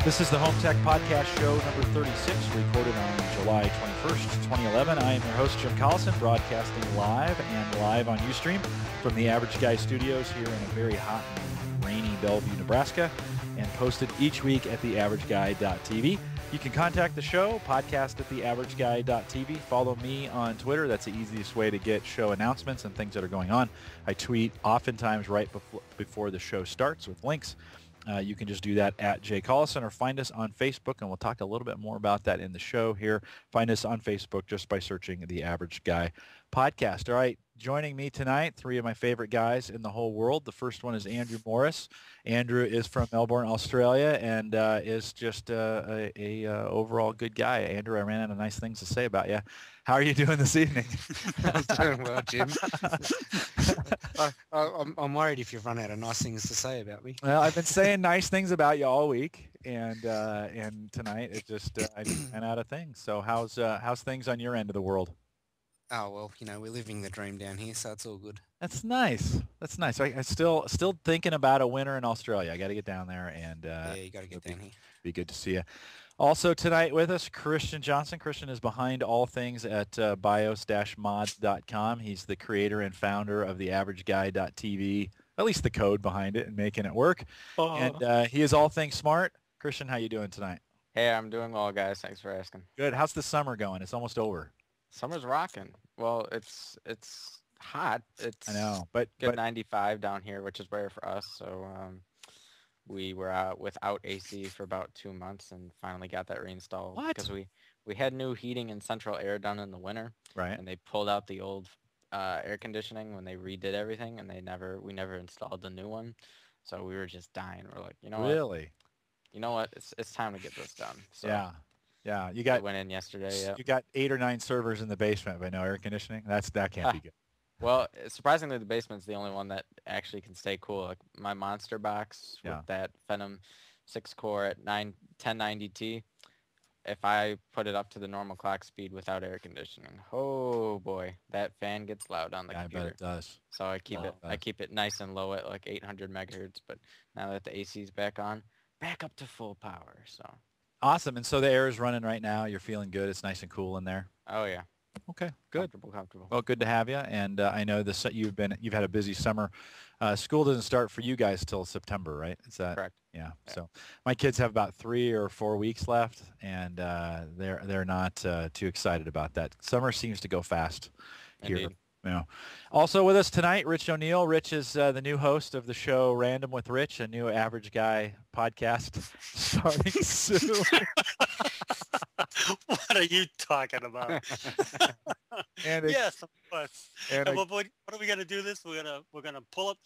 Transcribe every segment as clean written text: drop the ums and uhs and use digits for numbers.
This is the Home Tech Podcast show number 36, recorded on July 21st, 2011. I am your host, Jim Collison, broadcasting live on Ustream from the Average Guy Studios here in a very hot and rainy Bellevue, Nebraska, and posted each week at theaverageguy.tv. You can contact the show, podcast at theaverageguy.tv. Follow me on Twitter. That's the easiest way to get show announcements and things that are going on. I tweet oftentimes right before the show starts with links. You can just do that at Jay Collison or find us on Facebook, and we'll talk a little bit more about that in the show here. Find us on Facebook just by searching The Average Guy Podcast. All right, joining me tonight, three of my favorite guys in the whole world. The first one is Andrew Morris. Andrew is from Melbourne, Australia, and is just a overall good guy. Andrew, I ran out of nice things to say about you. How are you doing this evening? I'm doing well, Jim. I'm worried if you've run out of nice things to say about me. Well, I've been saying nice things about you all week, and tonight it just I just ran out of things. So how's things on your end of the world? Oh well, we're living the dream down here, so it's all good. That's nice. That's nice. I still thinking about a winter in Australia. I got to get down there, and yeah, you got to get down here. Be good to see you. Also tonight with us, Christian Johnson. Christian is behind all things at bios-mods.com. He's the creator and founder of theaverageguy.tv, at least the code behind it and making it work. And he is all things smart. Christian, how you doing tonight? Hey, I'm doing well, guys. Thanks for asking. Good. How's the summer going? It's almost over. Summer's rocking. Well, it's hot. I know, but 95 down here, which is rare for us. So we were out without AC for about 2 months and finally got that reinstalled. What? Because we had new heating and central air done in the winter. Right. And they pulled out the old air conditioning when they redid everything, and we never installed the new one. So we were just dying. We're like, really? You know what? It's time to get this done. So Yeah. I went in yesterday. Yeah. You got 8 or 9 servers in the basement, but no air conditioning. That can't be good. Well, surprisingly, the basement's the only one that actually can stay cool. Like my monster box with that Phenom 6-core at 1090T, if I put it up to the normal clock speed without air conditioning, oh boy, that fan gets loud on the computer. I bet it does. So I keep it nice and low at like 800 megahertz. But now that the AC's back on, back up to full power. So awesome. And so the air is running right now. You're feeling good. It's nice and cool in there. Oh yeah. Okay, good. Comfortable. Well, good to have you. And I know you've had a busy summer. School doesn't start for you guys till September, right? Is that correct? Yeah. So my kids have about 3 or 4 weeks left, and they're not too excited about that. Summer seems to go fast here. Indeed. Also with us tonight, Rich O'Neill. Rich is the new host of the show Random with Rich, a new Average Guy podcast starting soon. What are you talking about? Yes, of course. And what are we going to do this? We're gonna pull up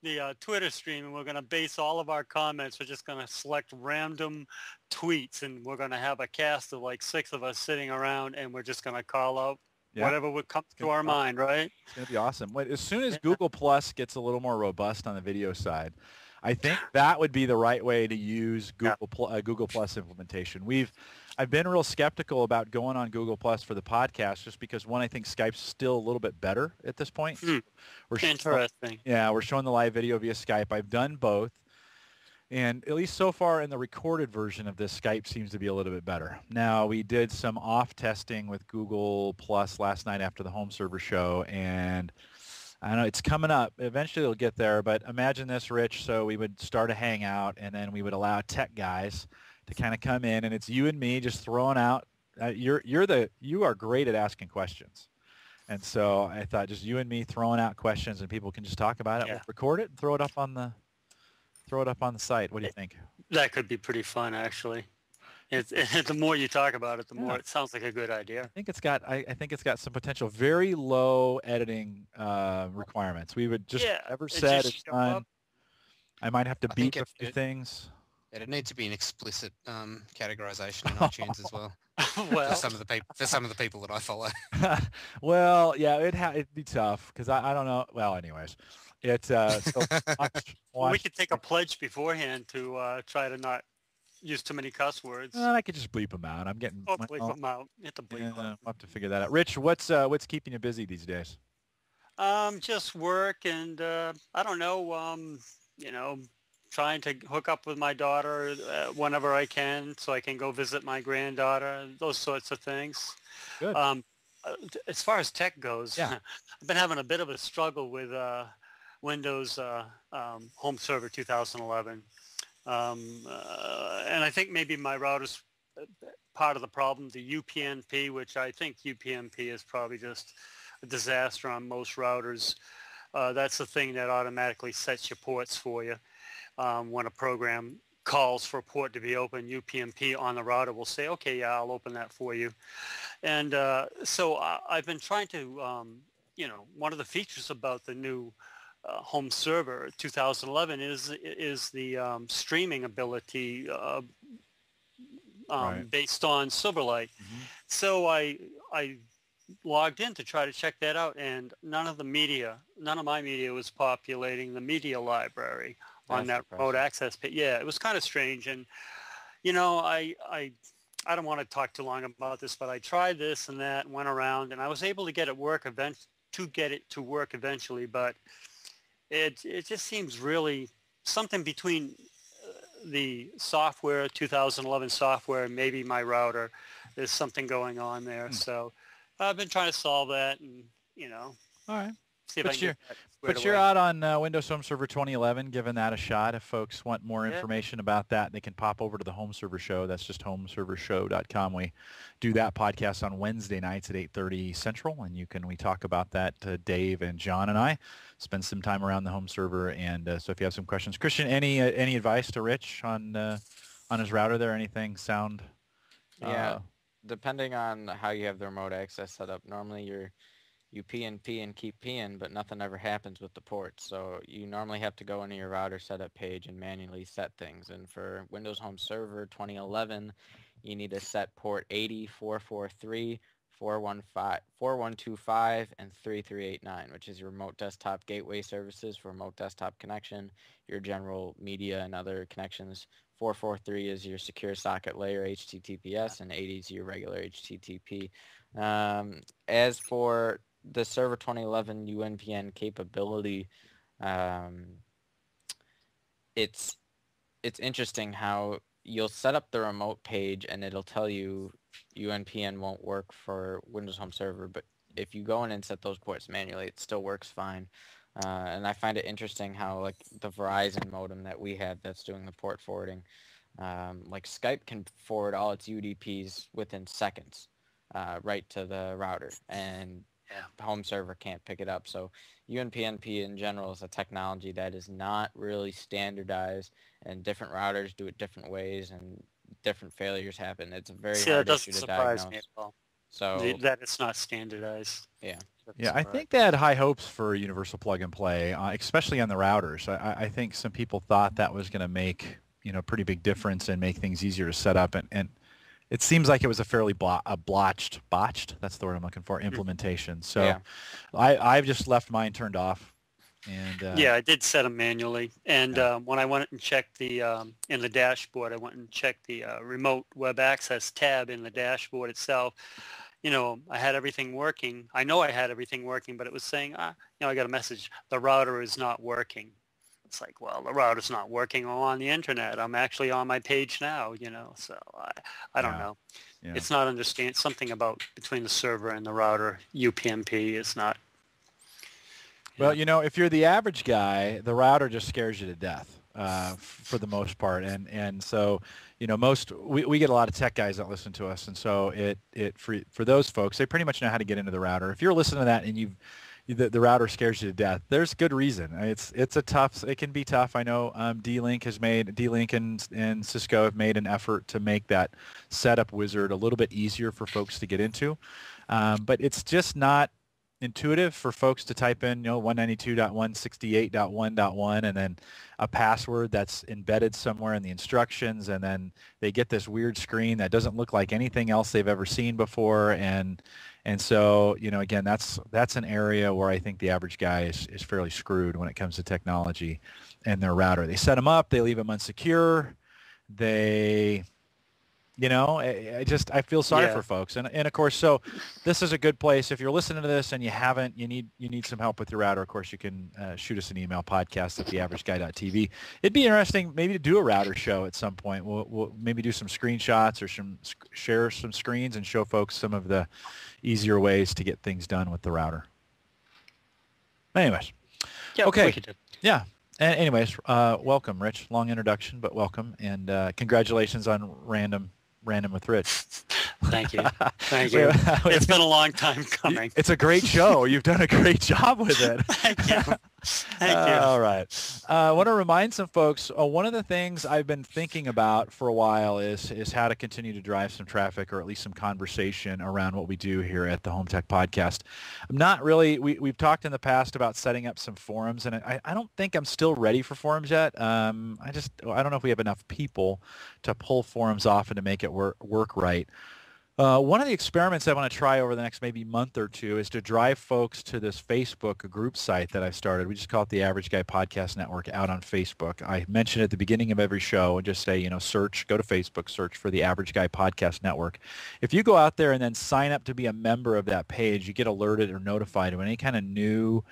the Twitter stream, and we're going to base all of our comments. We're just going to select random tweets, and we're going to have a cast of like 6 of us sitting around, and we're just going to call out whatever would come to our mind, right? It's going to be awesome. As soon as Google Plus gets a little more robust on the video side, I think that would be the right way to use Google Plus implementation. I've been real skeptical about going on Google Plus for the podcast just because, one, I think Skype's still a little bit better at this point. Interesting. We're showing the live video via Skype. I've done both. And at least so far in the recorded version of this, Skype seems to be a little bit better. Now, we did some off testing with Google Plus last night after the home server show, and I don't know, it's coming up. Eventually it'll get there, but imagine this, Rich. So we would start a hangout, and then we would allow tech guys to kind of come in, and it's you and me just throwing out. You are great at asking questions. And so I thought just you and me throwing out questions, and people can just talk about it. Yeah. We'll record it and throw it up on the site. What do you think? That could be pretty fun, actually. The more you talk about it, the more it sounds like a good idea. I think it's got some potential. Very low editing requirements. We would just said it's done. I might have to beep a few things. It needs to be an explicit categorization in iTunes as well. Well, for some of the people that I follow. Well, yeah, it'd be tough because I don't know. Well, anyways, it's we could take a pledge beforehand to try to not use too many cuss words. I could just bleep them out. I'm getting. Bleep them out. You have to bleep them. I'll have to figure that out. Rich, what's keeping you busy these days? Just work and I don't know. trying to hook up with my daughter whenever I can, so I can go visit my granddaughter. Those sorts of things. Good. As far as tech goes, yeah. I've been having a bit of a struggle with Windows Home Server 2011, and I think maybe my router's part of the problem. The UPnP, which I think UPnP is probably just a disaster on most routers. That's the thing that automatically sets your ports for you. When a program calls for a port to be open, UPnP on the router will say, okay, yeah, I'll open that for you. And so I've been trying to, one of the features about the new home server 2011 is the streaming ability right. based on Silverlight. Mm-hmm. So I logged in to try to check that out, and none of my media was populating the media library on that remote access page. Yeah, it was kind of strange. And, I don't want to talk too long about this, but I tried this and that and went around, and I was able to get it to work eventually, but it just seems really something between the software, 2011 software, and maybe my router. There's something going on there. So I've been trying to solve that, and, All right. see if I can But you're out on Windows Home Server 2011, giving that a shot. If folks want more information about that, they can pop over to the Home Server Show. That's just homeservershow.com. We do that podcast on Wednesday nights at 8:30 Central, and we talk about that. Dave and John and I spend some time around the home server, and so if you have some questions, Christian, any advice to Rich on his router there? Anything sound? Yeah, depending on how you have the remote access set up, normally you PNP and keep peeing, but nothing ever happens with the ports. So you normally have to go into your router setup page and manually set things. And for Windows Home Server 2011, you need to set port 80, 443, 4125, and 3389, which is your remote desktop gateway services for remote desktop connection, your general media and other connections. 443 is your secure socket layer HTTPS, and 80 is your regular HTTP. As for the Server 2011 UNPN capability, it's interesting how you'll set up the remote page and it'll tell you UNPN won't work for Windows Home Server, but if you go in and set those ports manually, it still works fine. And I find it interesting how, like, the Verizon modem that we have that's doing the port forwarding, like Skype can forward all its UDPs within seconds right to the router, and home server can't pick it up. So UNPnP in general is a technology that is not really standardized, and different routers do it different ways, and different failures happen. It's a very hard issue to diagnose. Me at all. So that it's not standardized. Yeah. Yeah, I think they had high hopes for universal plug and play, especially on the routers. I think some people thought that was going to make a pretty big difference and make things easier to set up, and it seems like it was a fairly botched, that's the word I'm looking for, implementation. So I've just left mine turned off. And I did set them manually. And when I went and checked the in the dashboard, I went and checked the remote web access tab in the dashboard itself. I had everything working. I know I had everything working, but it was saying, I got a message, the router is not working. It's like, well, the router's not working on the internet. I'm actually on my page now, so I don't know. Yeah. It's not something about between the server and the router, UPnP is not. Well, if you're the average guy, the router just scares you to death for the most part. And so, we get a lot of tech guys that listen to us. And so for those folks, they pretty much know how to get into the router. If you're listening to that and the router scares you to death, there's good reason. It can be tough. I know D-Link and Cisco have made an effort to make that setup wizard a little bit easier for folks to get into. But it's just not intuitive for folks to type in 192.168.1.1 and then a password that's embedded somewhere in the instructions, and then they get this weird screen that doesn't look like anything else they've ever seen before, and so again, that's an area where I think the average guy is fairly screwed when it comes to technology and their router. They set them up, they leave them unsecure, they You know, I feel sorry for folks, and of course, so this is a good place if you're listening to this and you need some help with your router. Of course, you can shoot us an email, podcast@theaverageguy.tv. It'd be interesting maybe to do a router show at some point. We'll maybe do some screenshots or share some screens and show folks some of the easier ways to get things done with the router. Anyways, okay, yeah. Anyways, welcome, Rich. Long introduction, but welcome, and congratulations on Random with Rich. Thank you. Thank you. It's been a long time coming. It's a great show. You've done a great job with it. Thank you. Thank you. All right. I want to remind some folks, one of the things I've been thinking about for a while is how to continue to drive some traffic or at least some conversation around what we do here at the Home Tech Podcast. I'm not really, we've talked in the past about setting up some forums, and I don't think I'm still ready for forums yet. I don't know if we have enough people to pull forums off and to make it work right. One of the experiments I want to try over the next maybe month or two is to drive folks to this Facebook group site that I started. We just call it the Average Guy Podcast Network out on Facebook. I mention at the beginning of every show and just say, go to Facebook, search for the Average Guy Podcast Network. If you go out there and then sign up to be a member of that page, you get alerted or notified when any kind of new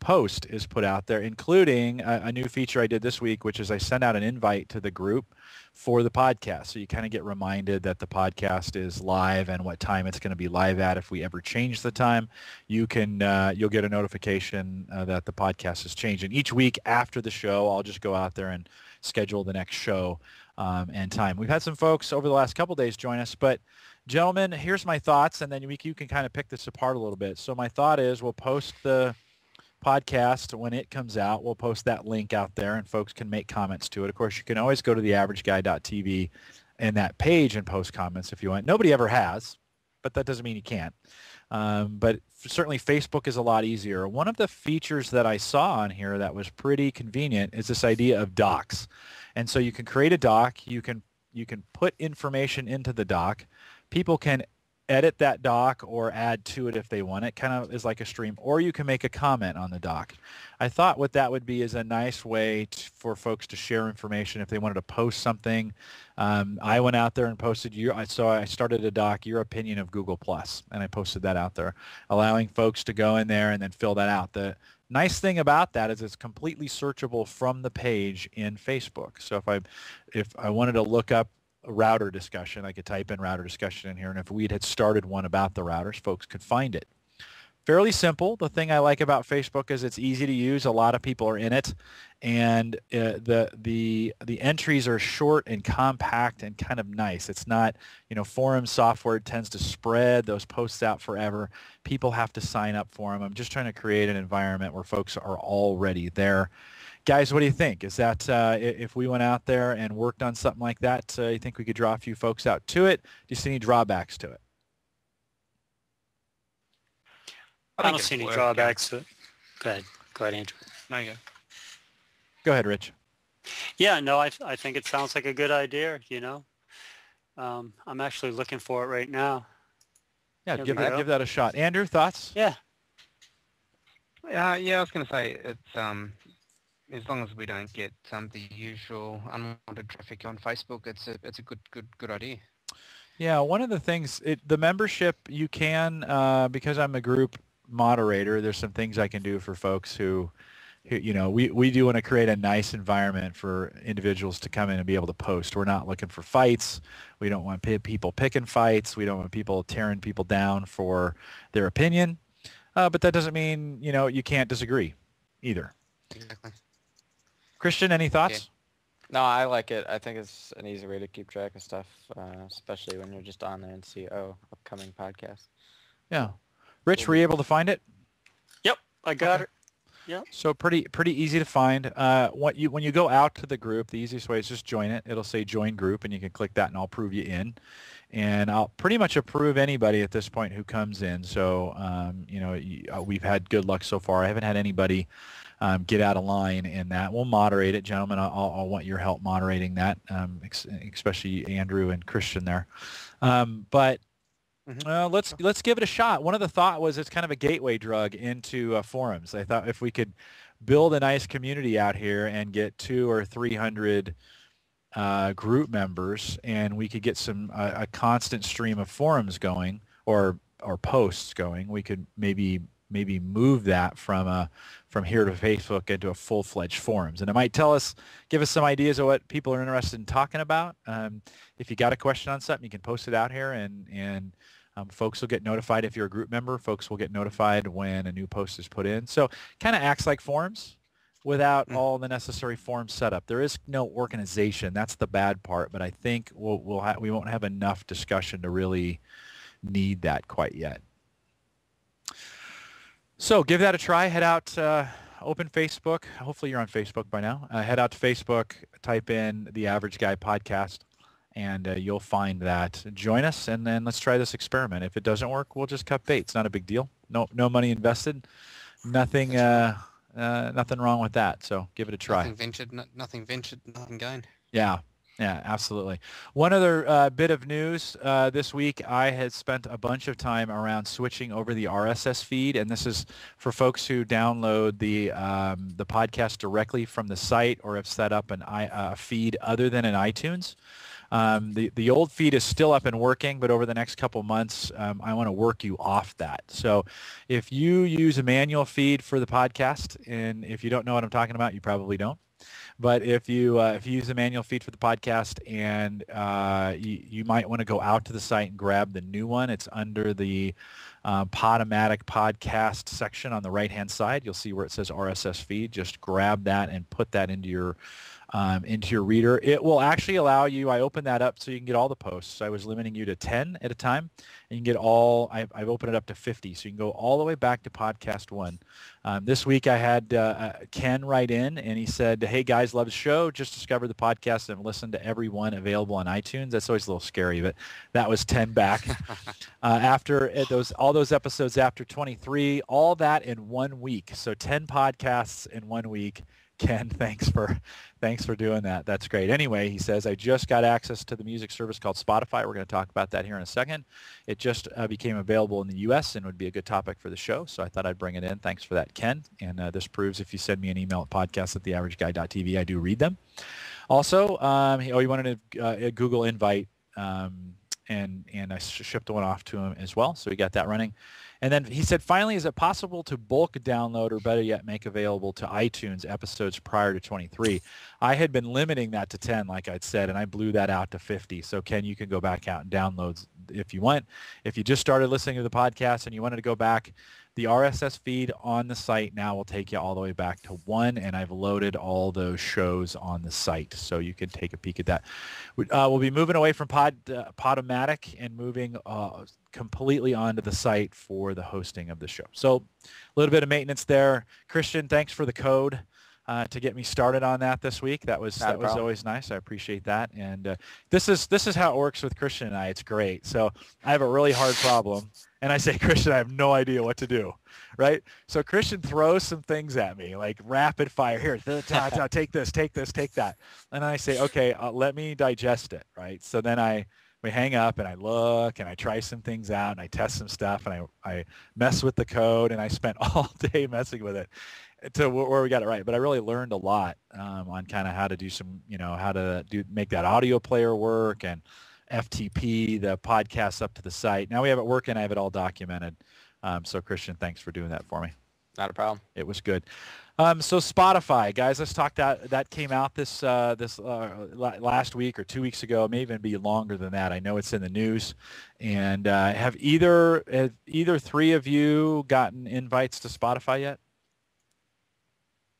post is put out there, including a new feature I did this week, which is I send out an invite to the group for the podcast. So you kind of get reminded that the podcast is live and what time it's going to be live at. If we ever change the time, you'll get a notification that the podcast has changed. And each week after the show, I'll just go out there and schedule the next show and time. We've had some folks over the last couple days join us, but gentlemen, here's my thoughts, and then you can kind of pick this apart a little bit. So my thought is we'll post the podcast when it comes out. We'll post that link out there and folks can make comments to it. Of course, you can always go to theaverageguy.tv and that page and post comments if you want. Nobody ever has, but that doesn't mean you can't. But certainly Facebook is a lot easier. One of the features that I saw on here that was pretty convenient is this idea of docs. And so you can create a doc. You can put information into the doc. People can edit that doc or add to it if they want. It kind of is like a stream, or you can make a comment on the doc. I thought what that would be is a nice way for folks to share information if they wanted to post something. I went out there and posted I started a doc, your opinion of Google Plus, and I posted that out there, allowing folks to go in there and then fill that out. The nice thing about that is it's completely searchable from the page in Facebook. So if I wanted to look up a router discussion, I could type in router discussion in here, and if we had started one about the routers, folks could find it. Fairly simple. The thing I like about Facebook is it's easy to use. A lot of people are in it, and the entries are short and compact and kind of nice. It's not, forum software tends to spread those posts out forever. People have to sign up for them. I'm just trying to create an environment where folks are already there. Guys, what do you think? Is that if we went out there and worked on something like that, you think we could draw a few folks out to it? Do you see any drawbacks to it? I don't see any drawbacks to it. Go ahead, Andrew. No, you go. Go ahead, Rich. Yeah, no, I think it sounds like a good idea, I'm actually looking for it right now. Yeah, give that a shot. Andrew, thoughts? Yeah. Yeah, I was going to say it's as long as we don't get the usual unwanted traffic on Facebook, it's a good idea. Yeah, one of the things, the membership, you can, because I'm a group moderator, there's some things I can do for folks who we do want to create a nice environment for individuals to come in and be able to post. We're not looking for fights. We don't want people picking fights. We don't want people tearing people down for their opinion. But that doesn't mean, you can't disagree either. Exactly. Christian, any thoughts? Okay. No, I like it. I think it's an easy way to keep track of stuff, especially when you're just on there and see, upcoming podcast. Yeah. Rich, were you able to find it? Yep, I got it. Yep. So pretty easy to find. When you go out to the group, the easiest way is just join it. It'll say join group, and you can click that, and I'll approve you in. And I'll pretty much approve anybody at this point who comes in. So, we've had good luck so far. I haven't had anybody get out of line in that. We'll moderate it, gentlemen. I'll want your help moderating that, especially Andrew and Christian there. But let's give it a shot. One of the thought was it's kind of a gateway drug into forums. I thought if we could build a nice community out here and get 200 or 300 group members, and we could get some a constant stream of forums going or posts going, we could maybe move that from here to Facebook into a full-fledged forums. And it might give us some ideas of what people are interested in talking about. If you got a question on something, you can post it out here, and folks will get notified if you're a group member. Folks will get notified when a new post is put in. So kind of acts like forums without all the necessary form setup. There is no organization. That's the bad part. But I think we won't have enough discussion to really need that quite yet. So give that a try. Head out, open Facebook. Hopefully you're on Facebook by now. Head out to Facebook, type in The Average Guy Podcast, and you'll find that. Join us, and then let's try this experiment. If it doesn't work, we'll just cut bait. It's not a big deal. No money invested. Nothing wrong with that. So give it a try. Nothing ventured, nothing gained. Yeah, absolutely. One other bit of news this week, I had spent a bunch of time around switching over the RSS feed, and this is for folks who download the podcast directly from the site or have set up a feed other than in iTunes. The old feed is still up and working, but over the next couple months, I want to work you off that. So if you use a manual feed for the podcast, and if you don't know what I'm talking about, you probably don't. But if you use a manual feed for the podcast, and you might want to go out to the site and grab the new one. It's under the Podomatic podcast section on the right-hand side. You'll see where it says RSS feed. Just grab that and put that into your reader. It will actually allow you, I opened that up so you can get all the posts. I was limiting you to 10 at a time, and you can get all, I've opened it up to 50, so you can go all the way back to podcast 1. This week I had Ken write in, and he said, "Hey guys, love the show. Just discovered the podcast and listened to every one available on iTunes." That's always a little scary, but that was 10 back. After all those episodes after 23, all that in 1 week. So 10 podcasts in 1 week. Ken, thanks for doing that. That's great. Anyway, he says, "I just got access to the music service called Spotify." We're going to talk about that here in a second. It just became available in the U.S. and would be a good topic for the show, so I thought I'd bring it in. Thanks for that, Ken. And this proves if you send me an email at podcast@theaverageguy.tv, I do read them. Also, he wanted a Google invite, and I shipped one off to him as well, so we got that running. And then he said, "Finally, is it possible to bulk download, or better yet, make available to iTunes episodes prior to 23? I had been limiting that to 10, like I'd said, and I blew that out to 50. So, Ken, you can go back out and download if you want. If you just started listening to the podcast and you wanted to go back, the RSS feed on the site now will take you all the way back to 1, and I've loaded all those shows on the site, so you can take a peek at that. We'll be moving away from Podomatic and moving completely onto the site for the hosting of the show. So a little bit of maintenance there. Christian, thanks for the code to get me started on that this week. That was always nice. I appreciate that. And this is how it works with Christian and I. It's great. So I have a really hard problem, and I say, "Christian, I have no idea what to do," right? So Christian throws some things at me, like rapid fire. "Here, take this, take that." And I say, "Okay, let me digest it," right? So then we hang up, and I look, and I try some things out, and I test some stuff, and I mess with the code, and I spent all day messing with it to where we got it right. But I really learned a lot on kind of how to do make that audio player work, and FTP the podcast up to the site. Now we have it working. I have it all documented. So Christian, thanks for doing that for me. Not a problem. It was good. So Spotify, guys, let's talk that came out this last week or 2 weeks ago. It may even be longer than that. I know it's in the news. And have either three of you gotten invites to Spotify yet?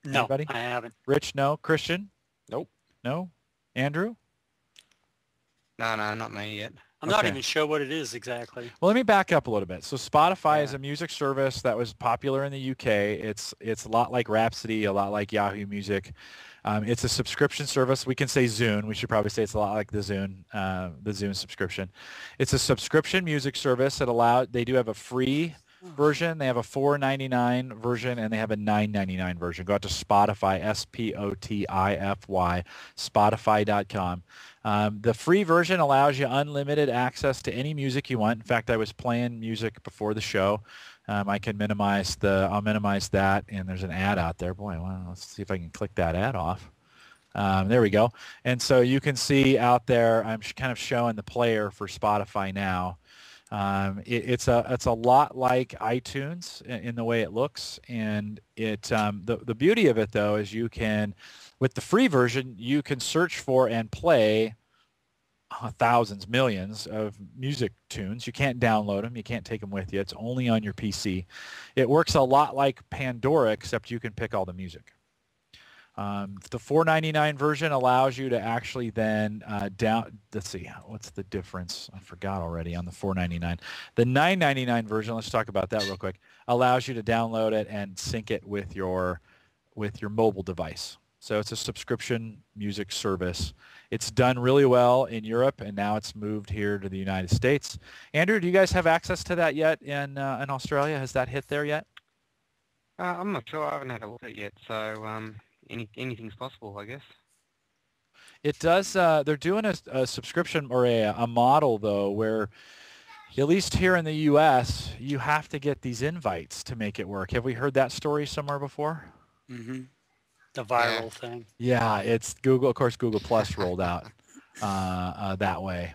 No, Anybody? I haven't. Rich, no. Christian? Nope. No. Andrew? No, not me yet. I'm not even sure what it is exactly. Well, let me back up a little bit. So Spotify is a music service that was popular in the UK. It's a lot like Rhapsody, a lot like Yahoo Music. It's a subscription service. We can say Zune. We should probably say it's a lot like the Zune subscription. It's a subscription music service that they do have a free version. They have a $4.99 version, and they have a $9.99 version. Go out to Spotify, Spotify, Spotify.com. The free version allows you unlimited access to any music you want. In fact, I was playing music before the show. I can I'll minimize that, and there's an ad out there. Boy, well, let's see if I can click that ad off. There we go. And so you can see out there, I'm kind of showing the player for Spotify now. It's a lot like iTunes in the way it looks, and the beauty of it though is you can, with the free version, you can search for and play thousands, millions of music tunes. You can't download them. You can't take them with you. It's only on your PC. It works a lot like Pandora, except you can pick all the music. The $4.99 version allows you to actually then let's see, what's the difference? I forgot already on the $4.99. The $9.99 version, let's talk about that real quick, allows you to download it and sync it with your mobile device. So it's a subscription music service. It's done really well in Europe, and now it's moved here to the United States. Andrew, do you guys have access to that yet in Australia? Has that hit there yet? I'm not sure. I haven't had a look at it yet, so anything's possible, I guess. It does. They're doing a subscription or a model, though, where at least here in the U.S., you have to get these invites to make it work. Have we heard that story somewhere before? Mm-hmm. The viral thing. Yeah, it's Google. Of course, Google Plus rolled out that way,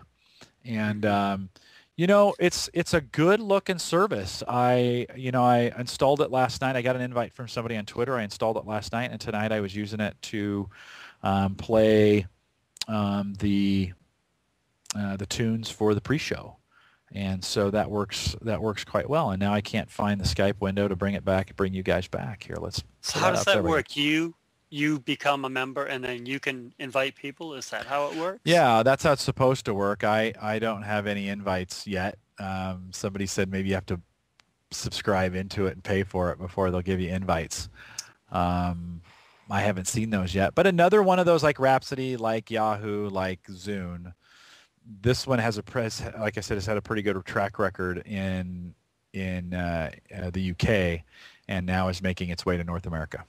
and it's a good looking service. I installed it last night. I got an invite from somebody on Twitter. I installed it last night, and tonight I was using it to play the tunes for the pre-show, and so that works quite well. And now I can't find the Skype window to bring you guys back here. So how does that work? You become a member and then you can invite people? Is that how it works? Yeah, that's how it's supposed to work. I don't have any invites yet. Somebody said maybe you have to subscribe into it and pay for it before they'll give you invites. I haven't seen those yet. But another one of those, like Rhapsody, like Yahoo, like Zune, this one has like I said, has had a pretty good track record in the UK, and now is making its way to North America.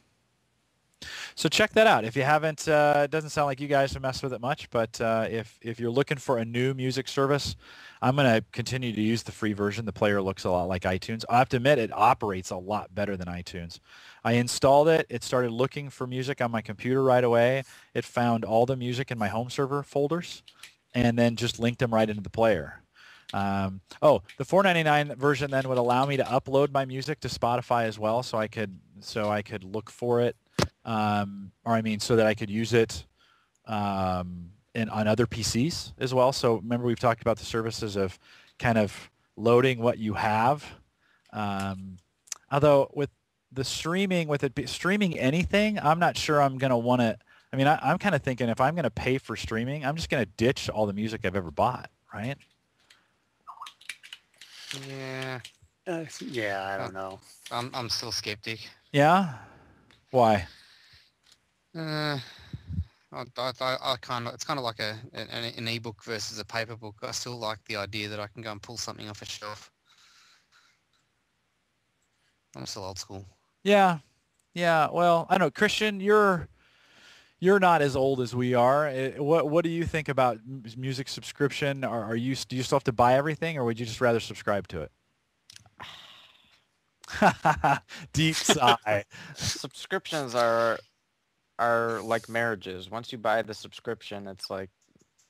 So check that out. If you haven't, it doesn't sound like you guys have messed with it much, but if you're looking for a new music service, I'm going to continue to use the free version. The player looks a lot like iTunes. I have to admit, it operates a lot better than iTunes. I installed it. It started looking for music on my computer right away. It found all the music in my home server folders and then just linked them right into the player. The $4.99 version then would allow me to upload my music to Spotify as well, so I could look for it. So that I could use it on other PCs as well. So remember, we've talked about the services of kind of loading what you have. Although with the streaming, streaming anything, I'm not sure I'm going to want to. I mean, I'm kind of thinking if I'm going to pay for streaming, I'm just going to ditch all the music I've ever bought, right? Yeah. I don't know. I'm still skeptic. Yeah? Why? I kind of, it's kind of like an ebook versus a paper book. I still like the idea that I can go and pull something off a shelf. I'm still old school. Yeah. Well, I don't know, Christian, you're not as old as we are. What do you think about music subscription? Do you still have to buy everything, or would you just rather subscribe to it? Deep sigh. Subscriptions are like marriages. Once you buy the subscription, it's like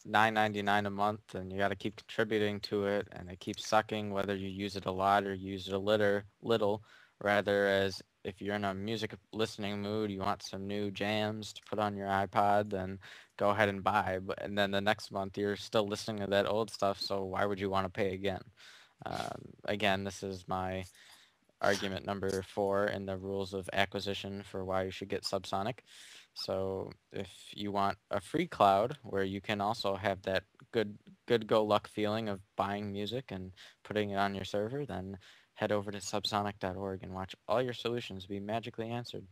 $9.99 a month, and you got to keep contributing to it, and it keeps sucking whether you use it a lot or use it a little. Rather, as if you're in a music listening mood, you want some new jams to put on your iPod, then go ahead and buy. And then the next month, you're still listening to that old stuff, so why would you want to pay again? Again, this is my argument number 4 in the rules of acquisition for why you should get Subsonic. So if you want a free cloud where you can also have that good go luck feeling of buying music and putting it on your server, then head over to subsonic.org and watch all your solutions be magically answered.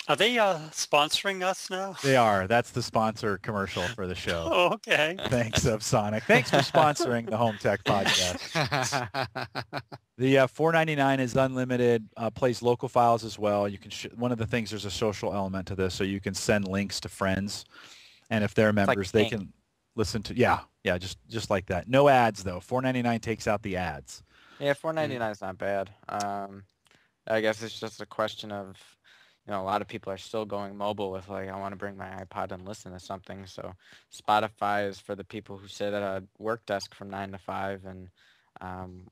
Are they sponsoring us now? They are. That's the sponsor commercial for the show. Oh, okay. Thanks, Subsonic. Thanks for sponsoring the Home Tech Podcast. The $4.99 is unlimited, plays local files as well. You can one of the things, there's a social element to this, so you can send links to friends, and if they're members, they can listen to. Yeah, just like that. No ads though. $4.99 takes out the ads. Yeah, $4.99 is not bad. I guess it's just a question of, you know, a lot of people are still going mobile with like, I want to bring my iPod and listen to something. So Spotify is for the people who sit at a work desk from 9 to 5 and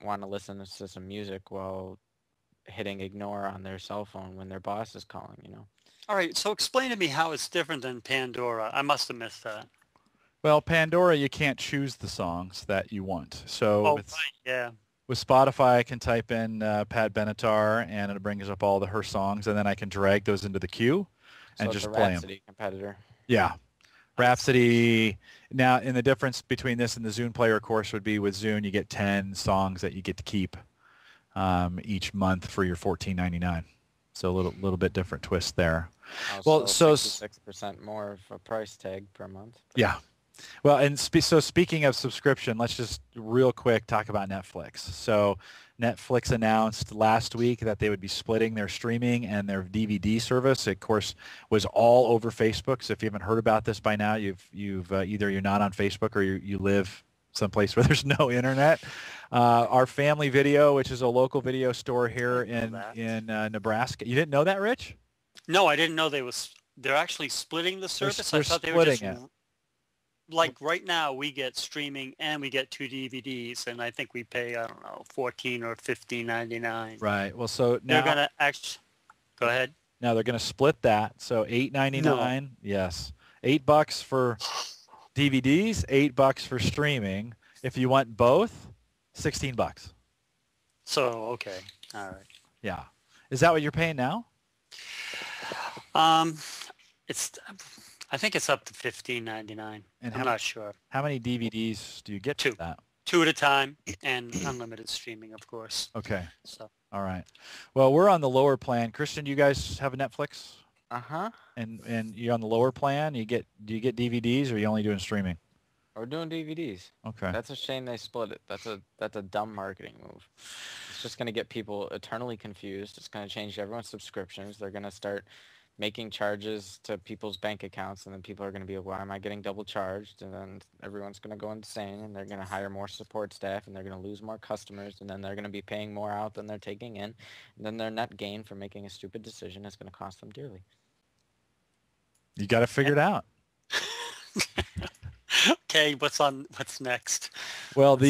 want to listen to some music while hitting ignore on their cell phone when their boss is calling, you know. All right, so explain to me how it's different than Pandora. I must have missed that. Well, Pandora, you can't choose the songs that you want. So Right, yeah. With Spotify, I can type in Pat Benatar, and it brings up all her songs, and then I can drag those into the queue and just play them. Rhapsody competitor. Yeah. Rhapsody. Now, and the difference between this and the Zune player, of course, would be with Zune, you get 10 songs that you get to keep each month for your $14.99. So a little bit different twist there. Well, so 66% more of a price tag per month. Yeah. Well, and so speaking of subscription, let's just real quick talk about Netflix. So Netflix announced last week that they would be splitting their streaming and their DVD service. It, of course, was all over Facebook. So if you haven't heard about this by now, you've either you're not on Facebook or you live someplace where there's no internet. Our Family Video, which is a local video store here in Nebraska. You didn't know that, Rich? No, I didn't know they're actually splitting the service. I thought they were just like right now we get streaming and we get 2 DVDs, and I think we pay, I don't know, $14 or $15.99. Right. Well, so now they're gonna go ahead. Now they're gonna split that. So $8.99. No. Yes, $8 for DVDs, $8 for streaming. If you want both, $16. So okay, all right. Yeah. Is that what you're paying now? I think it's up to $15.99. And I'm not sure. How many DVDs do you get? Two. That? 2 at a time, and unlimited streaming, of course. Okay. So. All right. Well, we're on the lower plan. Christian, do you guys have a Netflix? Uh-huh. And you're on the lower plan. Do you get DVDs, or are you only doing streaming? We're doing DVDs. Okay. That's a shame they split it. That's a dumb marketing move. It's just going to get people eternally confused. It's going to change everyone's subscriptions. They're going to start making charges to people's bank accounts, and then people are going to be, why am I getting double charged? And then everyone's going to go insane, and they're going to hire more support staff, and they're going to lose more customers, and then they're going to be paying more out than they're taking in, and then their net gain for making a stupid decision is going to cost them dearly. You got to figure it out. Okay, what's next? Well, just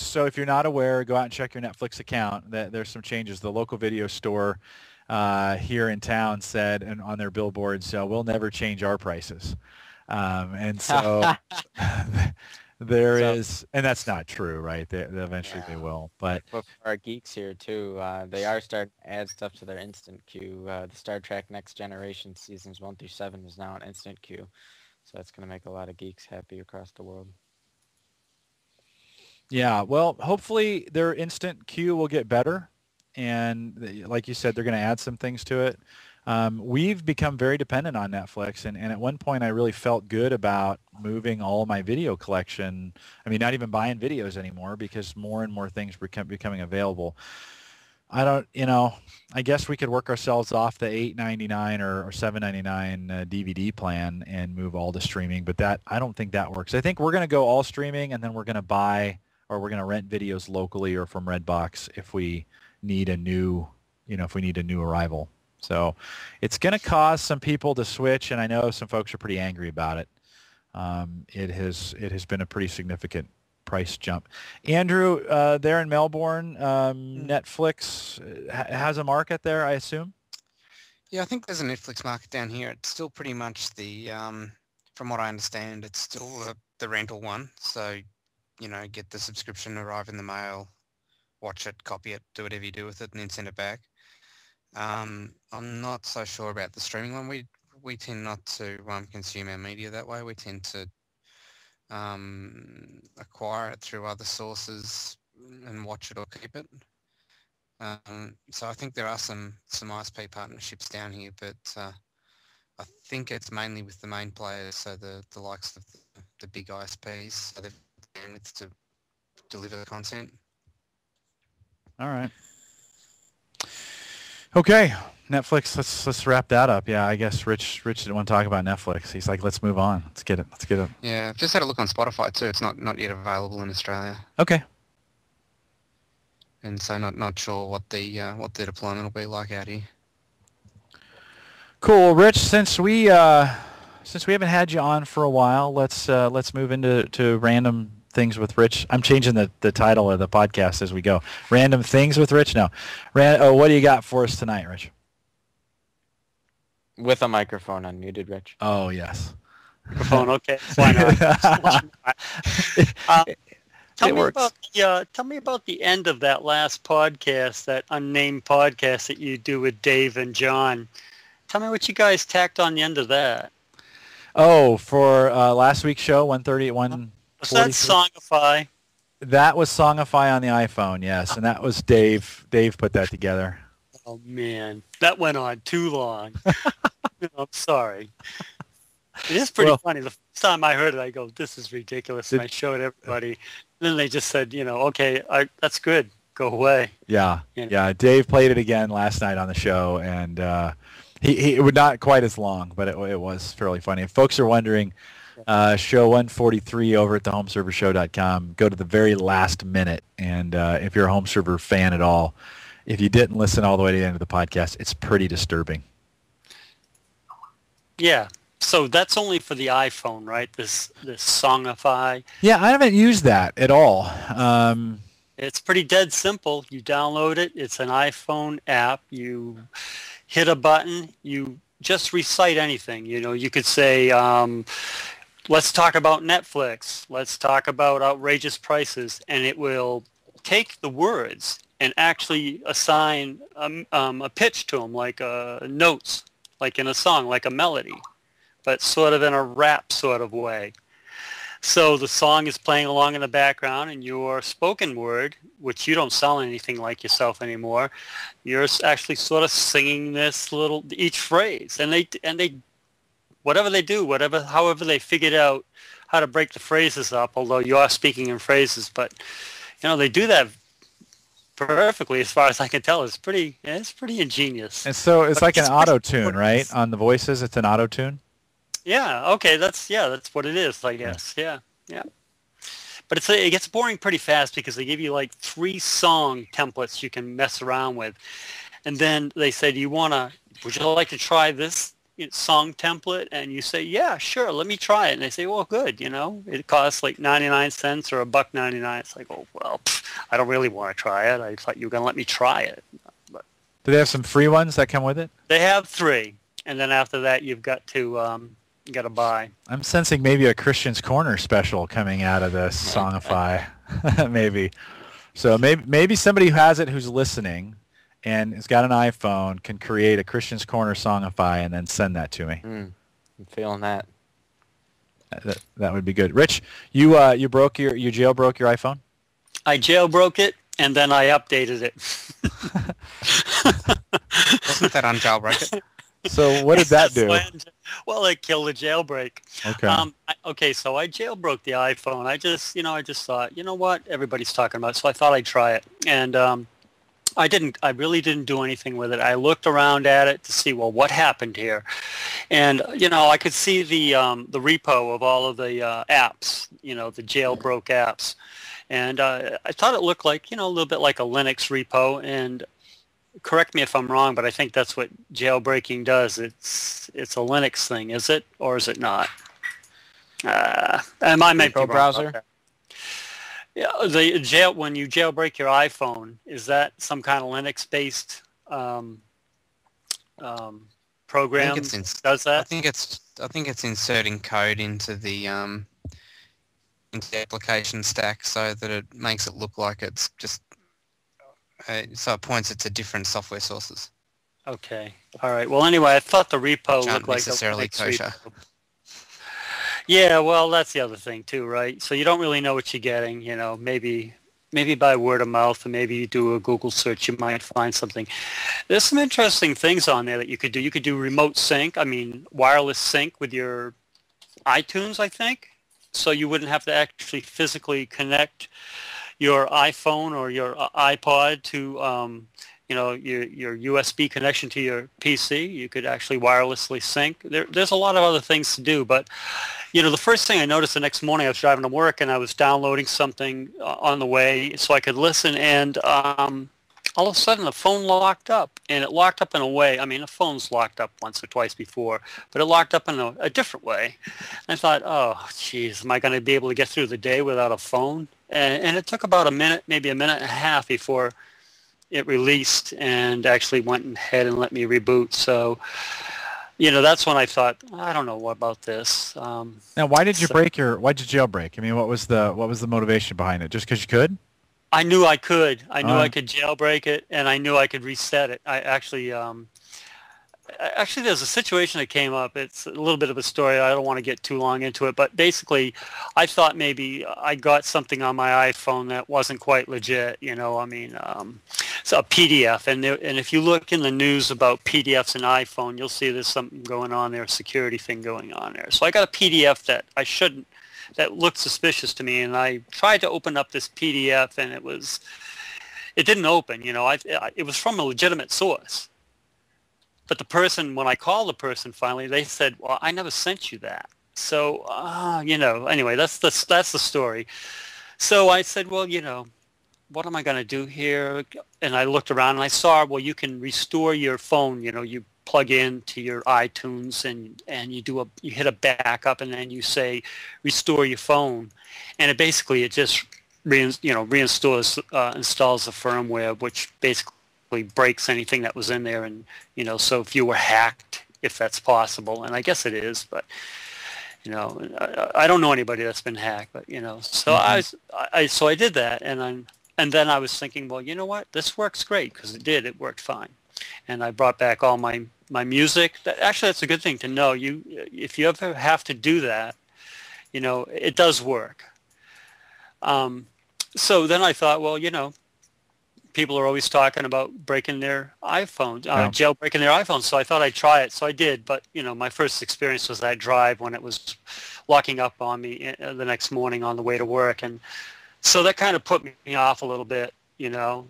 so if you're not aware, go out and check your Netflix account. There's some changes. The local video store here in town said, and on their billboards, we'll never change our prices. And so is, and that's not true, right? Eventually they will. But for our geeks here too, they are starting to add stuff to their instant queue. The Star Trek Next Generation seasons 1 through 7 is now an instant queue. So that's going to make a lot of geeks happy across the world. Yeah, well, hopefully their instant queue will get better. And like you said, they're going to add some things to it. We've become very dependent on Netflix. And at one point, I really felt good about moving all my video collection. I mean, not even buying videos anymore because more and more things were becoming available. I guess we could work ourselves off the $8.99 or $7.99 DVD plan and move all to streaming, but I don't think that works. I think we're going to go all streaming, and then we're going to buy or we're going to rent videos locally or from Redbox if we need a new arrival. So it's going to cause some people to switch, and I know some folks are pretty angry about it. It has been a pretty significant price jump. Andrew, there in Melbourne, Netflix has a market there, I assume? Yeah, I think there's a Netflix market down here. It's still pretty much from what I understand, it's still the rental one. So, get the subscription, arrive in the mail, watch it, copy it, do whatever you do with it, and then send it back. I'm not so sure about the streaming one. We tend not to consume our media that way. We tend to acquire it through other sources and watch it or keep it. So I think there are some ISP partnerships down here, but I think it's mainly with the main players, so the likes of the big ISPs, so they've bandwidth to deliver the content. All right. Okay, Netflix. Let's wrap that up. Yeah, I guess Rich didn't want to talk about Netflix. He's like, let's move on. Let's get it. Yeah, I've just had a look on Spotify too. It's not yet available in Australia. Okay. and so not sure what the deployment will be like out here. Cool, Rich. Since we haven't had you on for a while, let's move into random things with Rich. I'm changing the title of the podcast as we go. Random things with Rich. No, what do you got for us tonight, Rich? With a microphone unmuted, Rich. Oh yes. Microphone. Okay. Why not? Tell me about the end of that last podcast, that unnamed podcast that you do with Dave and John. Tell me what you guys tacked on the end of that. Oh, for last week's show, 130 at 1. Was that Songify? That was Songify on the iPhone, yes, and that was Dave. Dave put that together. Oh man, that went on too long. I'm sorry. It is pretty funny. The first time I heard it, I go, "This is ridiculous," and I showed everybody. And then they just said, "Okay, that's good. Go away." Yeah, yeah. Dave played it again last night on the show, and it was not quite as long, but it was fairly funny. If folks are wondering, show 143 over at thehomeservershow.com. Go to the very last minute, and if you're a home server fan at all, if you didn't listen all the way to the end of the podcast, it's pretty disturbing. Yeah. So that's only for the iPhone, right? This Songify. Yeah, I haven't used that at all. It's pretty dead simple. You download it. It's an iPhone app. You hit a button. You just recite anything. You could say, let's talk about Netflix. Let's talk about outrageous prices. And it will take the words and actually assign a pitch to them, like notes, like in a song, like a melody, but sort of in a rap sort of way. So the song is playing along in the background, and your spoken word, which you don't sound anything like yourself anymore, you're actually sort of singing each phrase. And they whatever they do, however they figured out how to break the phrases up, although you are speaking in phrases, but they do that perfectly as far as I can tell. It's pretty ingenious. And so it's like an auto-tune, right? On the voices, it's an auto-tune? Yeah, okay, that's what it is, I guess. Yeah. But it gets boring pretty fast because they give you like 3 song templates you can mess around with. And then they say, would you like to try this song template? And you say, yeah, sure, let me try it. And they say, well, good, it costs like 99 cents or $1.99. It's like, oh, well, I don't really want to try it. I thought you were going to let me try it. But do they have some free ones that come with it? They have 3. And then after that, you've got to buy. I'm sensing maybe a Christian's Corner special coming out of this Songify, maybe. So maybe somebody who has it who's listening and has got an iPhone can create a Christian's Corner Songify and then send that to me. I'm feeling that. That would be good. Rich, you jailbroke your iPhone? I jailbroke it and then I updated it. Wasn't that unjailbroke it? So what did that do? Well, it killed the jailbreak. Okay. So I jailbroke the iPhone. I just thought, what? Everybody's talking about it. So I thought I'd try it. And I really didn't do anything with it. I looked around at it to see, well, what happened here? And, I could see the repo of all of the apps, the jailbroke apps. And I thought it looked like, a little bit like a Linux repo. And correct me if I'm wrong, but I think that's what jailbreaking does. It's a Linux thing, is it? Or is it not? I might be wrong browser? Yeah, when you jailbreak your iPhone, is that some kind of Linux-based program? Does that? I think it's inserting code into the application stack so that it makes it look like it's just so it points it to different software sources. Okay. All right. Well, anyway, I thought the repo looked like necessarily kosher. Yeah, well, that's the other thing too, right? So you don't really know what you're getting, maybe by word of mouth, or maybe you do a Google search, you might find something. There's some interesting things on there that you could do. You could do remote sync, wireless sync with your iTunes, I think. So you wouldn't have to actually physically connect your iPhone or your iPod to your USB connection to your PC. You could actually wirelessly sync. There's a lot of other things to do, but the first thing I noticed the next morning, I was driving to work and I was downloading something on the way so I could listen, and all of a sudden the phone locked up, and it locked up in a way. I mean, the phone's locked up once or twice before, but it locked up in a different way. And I thought, oh, geez, am I going to be able to get through the day without a phone? And it took about a minute, maybe a minute and a half before it released and actually went ahead and let me reboot. So, that's when I thought, I don't know what about this. Now, why'd you jailbreak? I mean, what was the motivation behind it? Just because you could? I knew I could. I knew I could jailbreak it, and I knew I could reset it. I actually, there's a situation that came up. It's a little bit of a story. I don't want to get too long into it, but basically, I thought maybe I got something on my iPhone that wasn't quite legit. It's a PDF, and if you look in the news about PDFs and iPhone, you'll see there's something going on there, a security thing going on there. So I got a PDF that I shouldn't. That looked suspicious to me, and I tried to open up this PDF, and it didn't open. It was from a legitimate source, but the person, when I called the person finally, they said, "Well, I never sent you that." So, anyway, that's the story. So I said, "Well, what am I going to do here?" And I looked around and I saw, well, you can restore your phone. You plug into your iTunes and you hit a backup, and then you say restore your phone, and it just installs the firmware, which basically breaks anything that was in there, and so if you were hacked, if that's possible, and I guess it is, but I don't know anybody that's been hacked, but so so I did that, and then I was thinking, well, you know what, this works great, because it worked fine. And I brought back all my music. That's a good thing to know. If you ever have to do that, it does work. So then I thought, well, people are always talking about breaking their iPhone, jailbreaking their iPhone. So I thought I'd try it. So I did. But, my first experience was that drive when it was locking up on me the next morning on the way to work. And so that kind of put me off a little bit, Not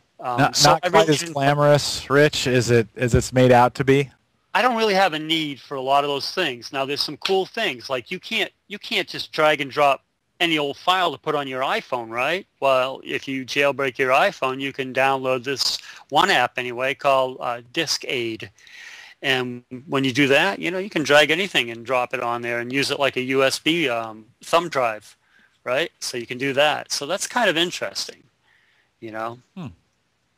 quite as glamorous, Rich, as it's made out to be. I don't really have a need for a lot of those things. Now, there's some cool things, like you can't just drag and drop any old file to put on your iPhone, right? Well, if you jailbreak your iPhone, you can download this one app anyway called Disk Aid. And when you do that, you can drag anything and drop it on there and use it like a USB thumb drive, right? So you can do that. So that's kind of interesting,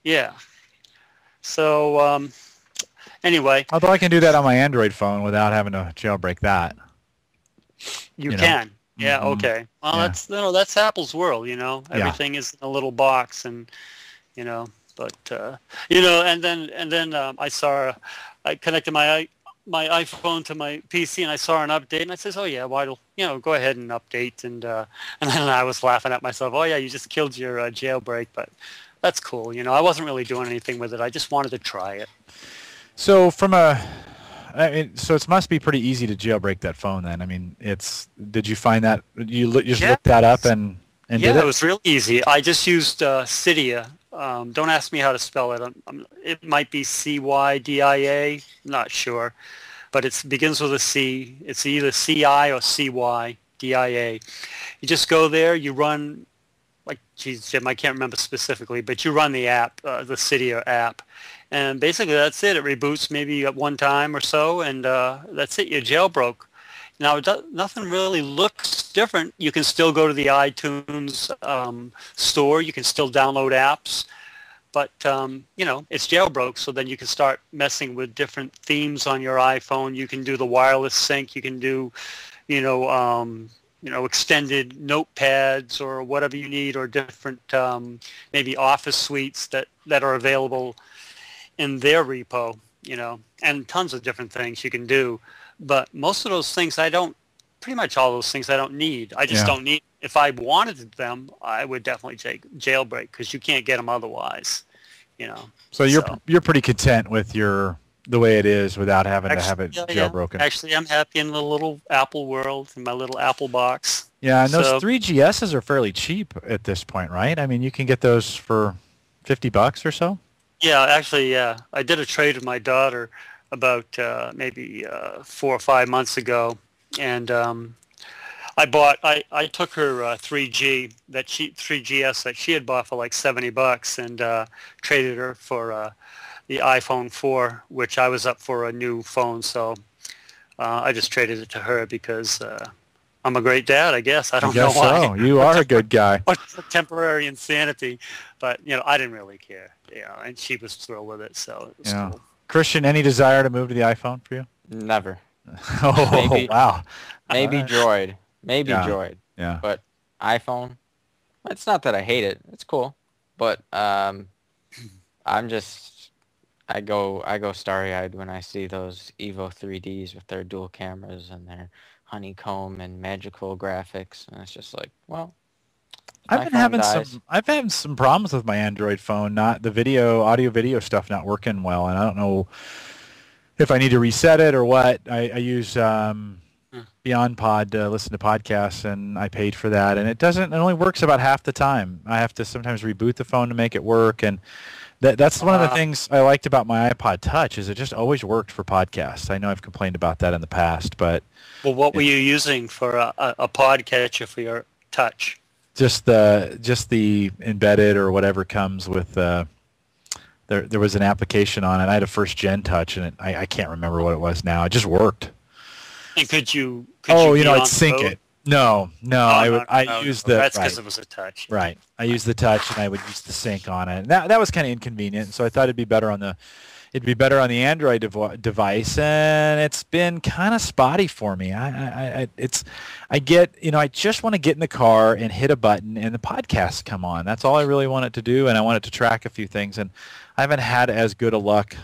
Yeah. So anyway. Although I can do that on my Android phone without having to jailbreak that. You can. Yeah. Mm-hmm. Okay. Well, that's Apple's world. Everything is in a little box, and but and then I connected my iPhone to my PC, and I saw an update, and I says, oh yeah, well, go ahead and update, and then I was laughing at myself. Oh yeah, you just killed your jailbreak, but that's cool. I wasn't really doing anything with it. I just wanted to try it. So so it must be pretty easy to jailbreak that phone then. I mean, did you find that you just looked that up and did it? Yeah, it was real easy. I just used Cydia. Don't ask me how to spell it. It might be CYDIA. Not sure, but it begins with a C. It's either CI or CYDIA. You just go there. You run. Geez, Jim, I can't remember specifically, but you run the app, the Cydia app, and basically that's it. It reboots maybe at one time or so, and that's it. You're jailbroke. Now, nothing really looks different. You can still go to the iTunes store. You can still download apps, but it's jailbroke. So then you can start messing with different themes on your iPhone. You can do the wireless sync. You can do, extended notepads or whatever you need, or different maybe office suites that are available in their repo, and tons of different things you can do. But most of those things pretty much all those things I don't need. I just don't need. If I wanted them, I would definitely jailbreak, because you can't get them otherwise, So you're pretty content with the way it is without having to have it jailbroken. Yeah. Actually, I'm happy in the little Apple world, in my little Apple box. Yeah, and those 3GSs are fairly cheap at this point, right? I mean, you can get those for $50 or so. Yeah, actually, yeah. I did a trade with my daughter about maybe 4 or 5 months ago, and I took her 3GS that she had bought for like $70, and traded her for the iPhone 4, which I was up for a new phone, so I just traded it to her because I'm a great dad, I guess. I don't know why. So. You are a good guy. What's the temporary insanity? But, I didn't really care. And she was thrilled with it, so it was cool. Christian, any desire to move to the iPhone for you? Never. Oh, maybe, wow. Maybe Droid. Maybe Droid. Yeah. But iPhone, it's not that I hate it. It's cool. But I go starry-eyed when I see those Evo 3Ds with their dual cameras and their honeycomb and magical graphics, and it's just like, well, I've had some problems with my Android phone, not the audio video stuff not working well, and I don't know if I need to reset it or what. I use Beyond Pod to listen to podcasts, and I paid for that, and it only works about half the time. I have to sometimes reboot the phone to make it work, and that's one of the things I liked about my iPod Touch is it just always worked for podcasts. I know I've complained about that in the past, but... Well, what were you using for a podcatcher for your Touch? Just the embedded or whatever comes with... There was an application on it. I had a first gen Touch, and I can't remember what it was now. It just worked. And could you I'd sync it. No, I used the... That's because it was a Touch. Right. I used the Touch, and I would use the sync on it. And that was kind of inconvenient, so I thought it'd be better on the Android device, and it's been kind of spotty for me. I just want to get in the car and hit a button, and the podcasts come on. That's all I really want it to do, and I want it to track a few things. And I haven't had as good a luck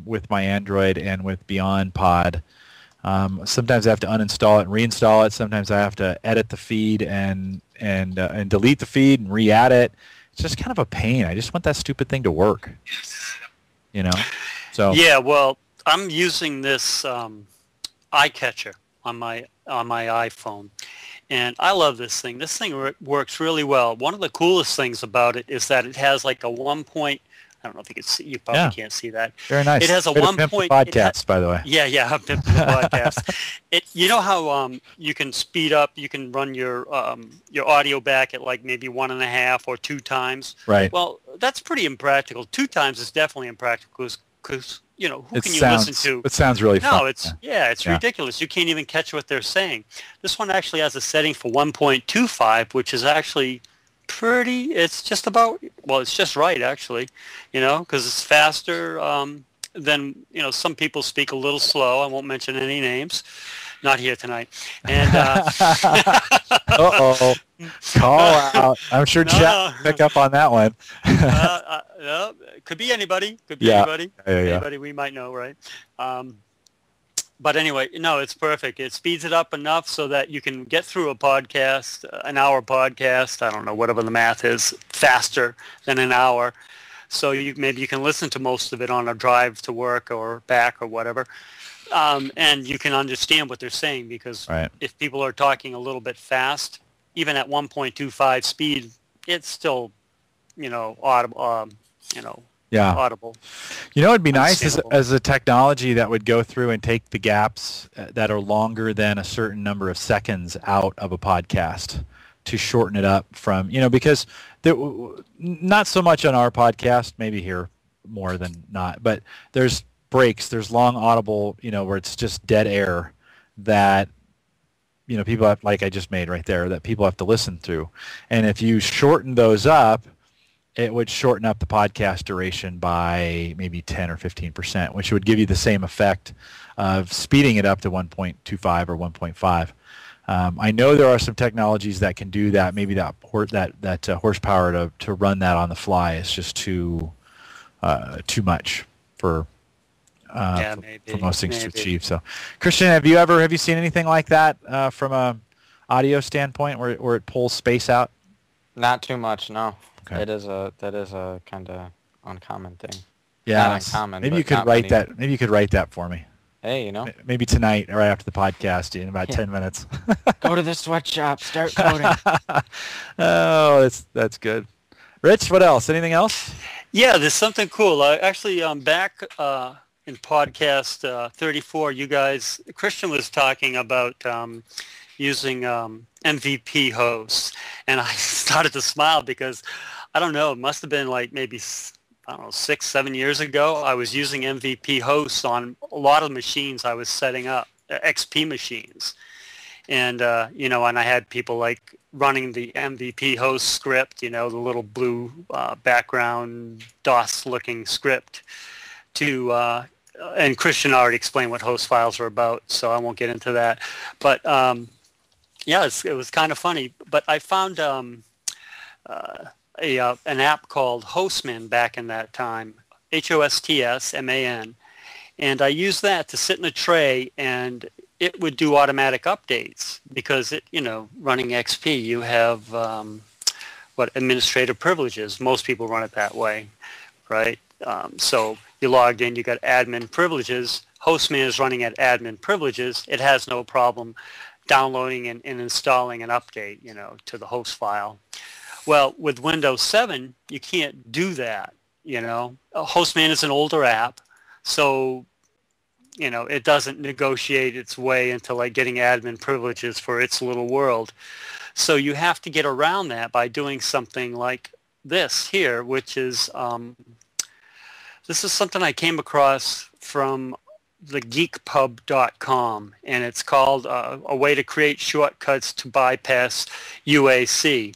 with my Android and with Beyond Pod. Sometimes I have to uninstall it and reinstall it. Sometimes I have to edit the feed and delete the feed and re-add it. It's just kind of a pain. I just want that stupid thing to work. So yeah. Well, I'm using this iCatcher on my iPhone, and I love this thing. This thing works really well. One of the coolest things about it is that it has like a 1 point. I don't know if you can see. You probably can't see that. Very nice. It has a 1 point podcast, by the way. Yeah, I'm pimping the podcast. You know how you can speed up, you can run your audio back at like maybe 1.5 or 2 times. Right. Well, that's pretty impractical. 2 times is definitely impractical because who can you listen to? It sounds really fun. No, it's ridiculous. You can't even catch what they're saying. This one actually has a setting for 1.25, which is actually it's just right actually, because it's faster than, some people speak a little slow. I won't mention any names, not here tonight. And uh-oh, call out. I'm sure Jack will pick up on that one. Could be anybody. Yeah. Anybody we might know, right? But anyway, no, it's perfect. It speeds it up enough so that you can get through a podcast, an hour podcast, I don't know, whatever the math is, faster than an hour. So maybe you can listen to most of it on a drive to work or back or whatever. And you can understand what they're saying because if people are talking a little bit fast, even at 1.25 speed, it's still, audible, audible. It'd be nice as a technology that would go through and take the gaps that are longer than a certain number of seconds out of a podcast to shorten it up from, because not so much on our podcast, maybe here more than not, but there's breaks, there's long audible, where it's just dead air that, people have, like I just made right there, that people have to listen through. And if you shorten those up, it would shorten up the podcast duration by maybe 10 or 15%, which would give you the same effect of speeding it up to 1.25 or 1.5. I know there are some technologies that can do that. Maybe that horsepower to run that on the fly is just too much for most things to achieve. So, Christian, have you seen anything like that from a audio standpoint where it pulls space out? Not too much, no. Okay. That is a kind of uncommon thing. Yeah, not uncommon. Maybe you could write that. Maybe you could write that for me. Hey, Maybe tonight or right after the podcast in about 10 minutes. Go to the sweatshop. Start coding. Oh, that's good. Rich, what else? Anything else? Yeah, there's something cool. Actually, back in podcast 34, you guys, Christian was talking about using MVP hosts, and I started to smile because I don't know, it must have been like maybe, I don't know, 6-7 years ago. I was using MVP hosts on a lot of machines I was setting up, XP machines. And, and I had people like running the MVP host script, the little blue background DOS-looking script to, and Christian already explained what host files are about, so I won't get into that. But, yeah, it was kind of funny. But I found an app called Hostman back in that time, HOSTSMAN. And I used that to sit in a tray, and it would do automatic updates because running XP, you have administrative privileges. Most people run it that way, right? So you logged in, you got admin privileges. Hostman is running at admin privileges. It has no problem downloading and installing an update, to the host file. Well, with Windows 7, you can't do that. Hostman is an older app, so it doesn't negotiate its way into like getting admin privileges for its little world. So you have to get around that by doing something like this here, which is, this is something I came across from the geekpub.com, and it's called a way to create shortcuts to bypass UAC.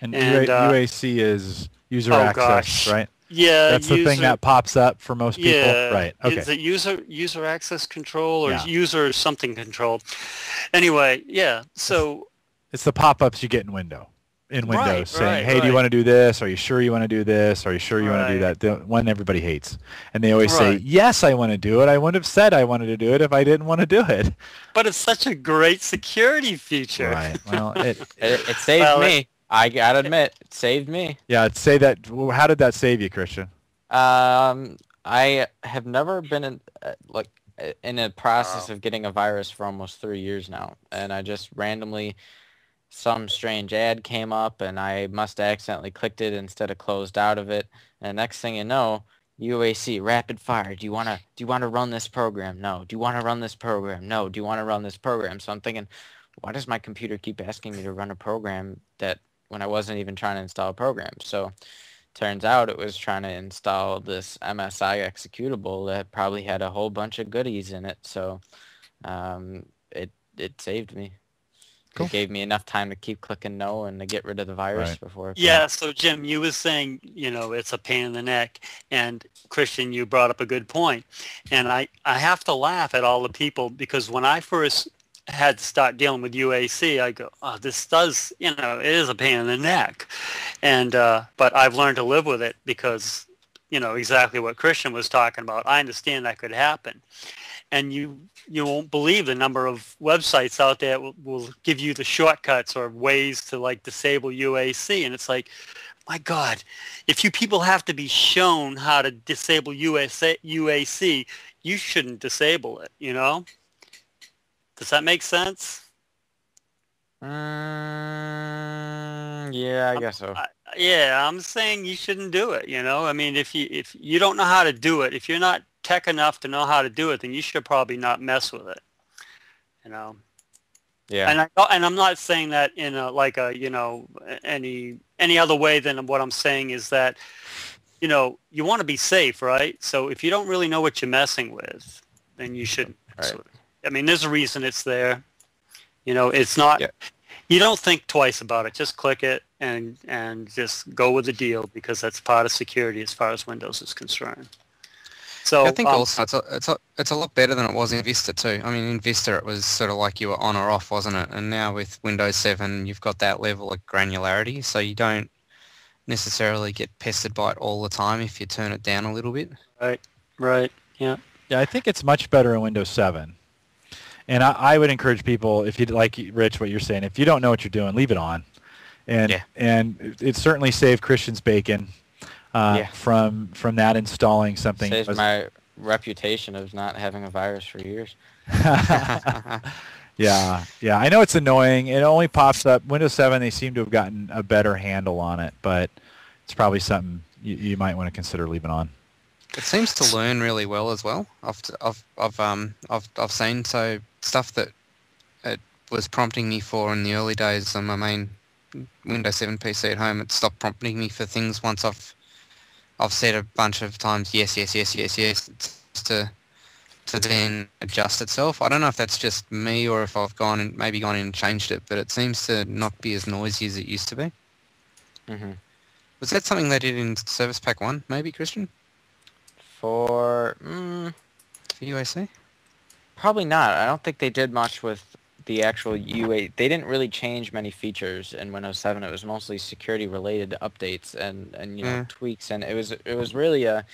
And UAC is user access, right? Yeah, that's the thing that pops up for most people. Yeah, right. Okay. Is it user access control or user something control? Anyway, yeah. So it's the pop-ups you get in Windows saying, "Hey, do you want to do this? Are you sure you want to do this? Are you sure you want to do that?" The one everybody hates, and they always say, "Yes, I want to do it. I wouldn't have said I wanted to do it if I didn't want to do it." But it's such a great security feature. Right. Well, it saved me. I gotta admit, it saved me. Yeah, say that. How did that save you, Christian? I have never been in a process of getting a virus for almost 3 years now, and I just randomly, some strange ad came up, and I must have accidentally clicked it instead of closed out of it. And next thing you know, UAC rapid fire. Do you wanna run this program? No. Do you wanna run this program? No. Do you wanna run this program? So I'm thinking, why does my computer keep asking me to run a program that when I wasn't even trying to install a program? So turns out it was trying to install this MSI executable that probably had a whole bunch of goodies in it. So it saved me. Cool. It gave me enough time to keep clicking no and to get rid of the virus before. Yeah, so Jim, you were saying, it's a pain in the neck. And Christian, you brought up a good point. And I have to laugh at all the people because when I first had to start dealing with UAC, I go, oh, this does, it is a pain in the neck. And, but I've learned to live with it because, exactly what Christian was talking about. I understand that could happen. And you won't believe the number of websites out there will give you the shortcuts or ways to like disable UAC. And it's like, my God, if you people have to be shown how to disable UAC, you shouldn't disable it, Does that make sense? Yeah, I guess so. I'm saying you shouldn't do it, I mean, if you don't know how to do it, if you're not tech enough to know how to do it, then you should probably not mess with it, Yeah. And I'm not saying that in any other way than what I'm saying is that, you want to be safe, right? So if you don't really know what you're messing with, then you shouldn't mess with it. I mean, there's a reason it's there. It's not, you don't think twice about it. Just click it and just go with the deal because that's part of security as far as Windows is concerned. So I think also it's a lot better than it was in Vista too. I mean, in Vista it was sort of like you were on or off, wasn't it? And now with Windows 7, you've got that level of granularity, so you don't necessarily get pestered by it all the time if you turn it down a little bit. Right, yeah. Yeah, I think it's much better in Windows 7. And I would encourage people, if you like, Rich, what you're saying, if you don't know what you're doing, leave it on. And it certainly saved Christian's bacon from that installing something. Saved my reputation of not having a virus for years. Yeah. I know it's annoying. It only pops up. Windows 7, they seem to have gotten a better handle on it, but it's probably something you might want to consider leaving on. It seems to learn really well as well. I've seen so stuff that it was prompting me for in the early days on my main Windows 7 PC at home. It stopped prompting me for things once I've said a bunch of times yes to then adjust itself. I don't know if that's just me or if I've gone in and changed it, but it seems to not be as noisy as it used to be. Mm-hmm. Was that something they did in Service Pack 1, maybe, Christian? For UAC? Probably not. I don't think they did much with the actual UA. They didn't really change many features in Windows 7. It was mostly security-related updates and tweaks, and it was really a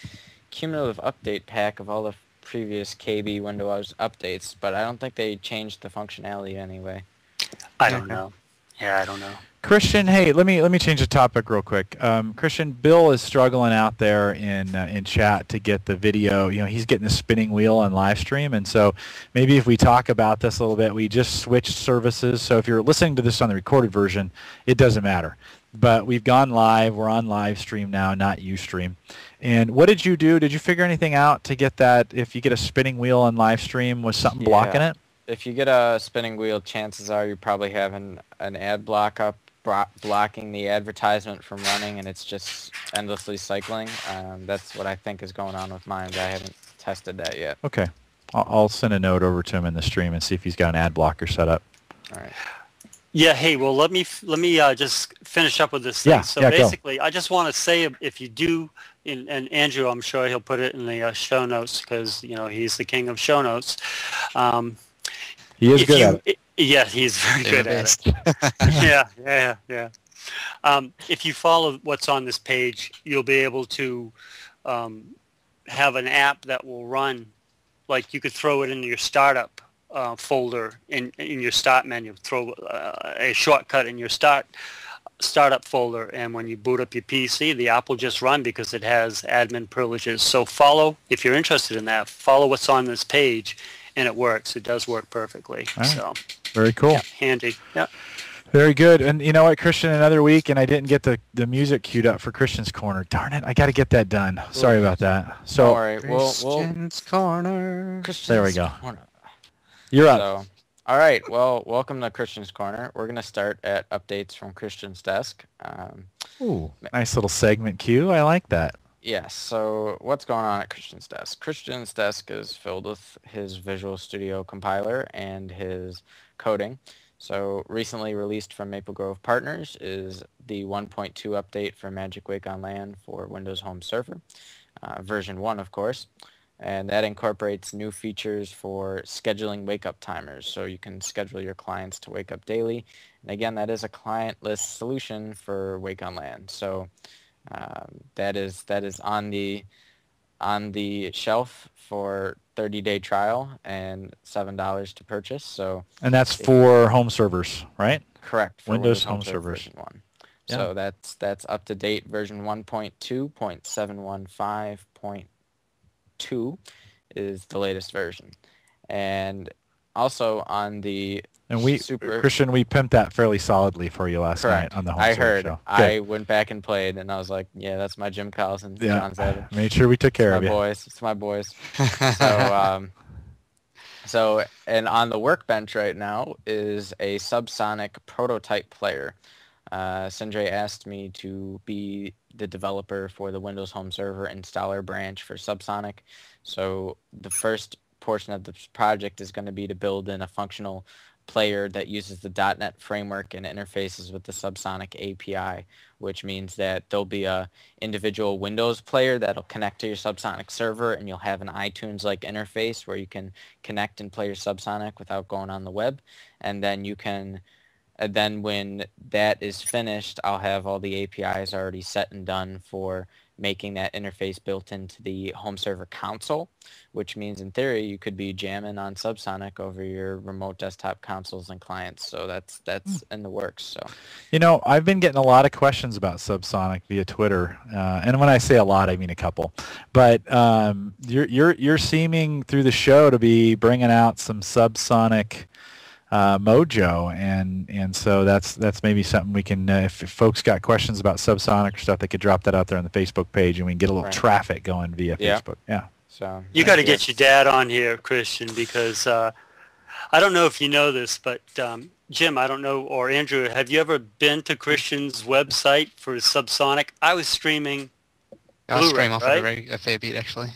cumulative update pack of all the previous KB Windows updates, but I don't think they changed the functionality anyway. I don't know. Yeah, I don't know. Christian, hey, let me change the topic real quick. Christian, Bill is struggling out there in chat to get the video. He's getting the spinning wheel on live stream, and so maybe if we talk about this a little bit, we just switched services. So if you're listening to this on the recorded version, it doesn't matter. But we've gone live. We're on live stream now, not Ustream. And what did you do? Did you figure anything out to get that? If you get a spinning wheel on live stream, was something blocking it? If you get a spinning wheel, chances are you probably have an ad block up blocking the advertisement from running, and it's just endlessly cycling. That's what I think is going on with mine, but I haven't tested that yet. Okay. I'll send a note over to him in the stream and see if he's got an ad blocker set up. All right. Yeah, hey, well, let me just finish up with this thing. So basically, I just want to say, if you do, and Andrew, I'm sure he'll put it in the show notes because, he's the king of show notes. He is good at it. Yeah, he's very good at it. Yeah. If you follow what's on this page, you'll be able to have an app that will run, like you could throw it into your startup folder in your start menu, throw a shortcut in your startup folder, and when you boot up your PC, the app will just run because it has admin privileges. So if you're interested in that, follow what's on this page, and it works. It does work perfectly. Right. So very cool. Yeah, handy. Yeah. Very good. And you know what, Christian, another week, and I didn't get the music queued up for Christian's Corner. Darn it, I got to get that done. Sorry about that. So, all right, Christian's Corner. There we go. You're up. So, all right, well, welcome to Christian's Corner. We're going to start at updates from Christian's desk. Ooh, nice little segment cue. I like that. Yes, so what's going on at Christian's desk? Christian's desk is filled with his Visual Studio compiler and his coding. So recently released from Maple Grove Partners is the 1.2 update for Magic Wake on LAN for Windows Home Server, version 1, of course. And that incorporates new features for scheduling wake-up timers, so you can schedule your clients to wake up daily. And again, that is a clientless solution for Wake on LAN. So that is on the shelf for 30-day trial and $7 to purchase. So, and that's for home servers, right? Correct. For Windows Home Servers. Version 1. Yeah. So that's up to date. Version 1.2.715.2 is the latest version. And also on the Christian, we pimped that fairly solidly for you last night on the Home Server show. I went back and played, and I was like, yeah, that's my Jim Collison. Yeah, John Zabin. Made sure we took care of you. It's my boys. And on the workbench right now is a Subsonic prototype player. Sanjay asked me to be the developer for the Windows Home Server installer branch for Subsonic. So the first portion of the project is going to be to build in a functional player that uses the .NET framework and interfaces with the Subsonic API, which means that there'll be a individual Windows player that'll connect to your Subsonic server, and you'll have an iTunes-like interface where you can connect and play your Subsonic without going on the web. And then when that is finished, I'll have all the APIs already set and done for making that interface built into the home server console, which means in theory you could be jamming on Subsonic over your remote desktop consoles and clients. So that's in the works. So, I've been getting a lot of questions about Subsonic via Twitter, and when I say a lot, I mean a couple. But you're seeming through the show to be bringing out some Subsonic mojo, and so that's maybe something we can, if folks got questions about subsonic or stuff, they could drop that out there on the Facebook page, and we can get a little traffic going via Facebook. Yeah. So you got to get your dad on here, Christian, because I don't know if you know this, but Jim, I don't know, or Andrew, have you ever been to Christian's website for Subsonic? I was streaming I stream off right? a fair bit, actually.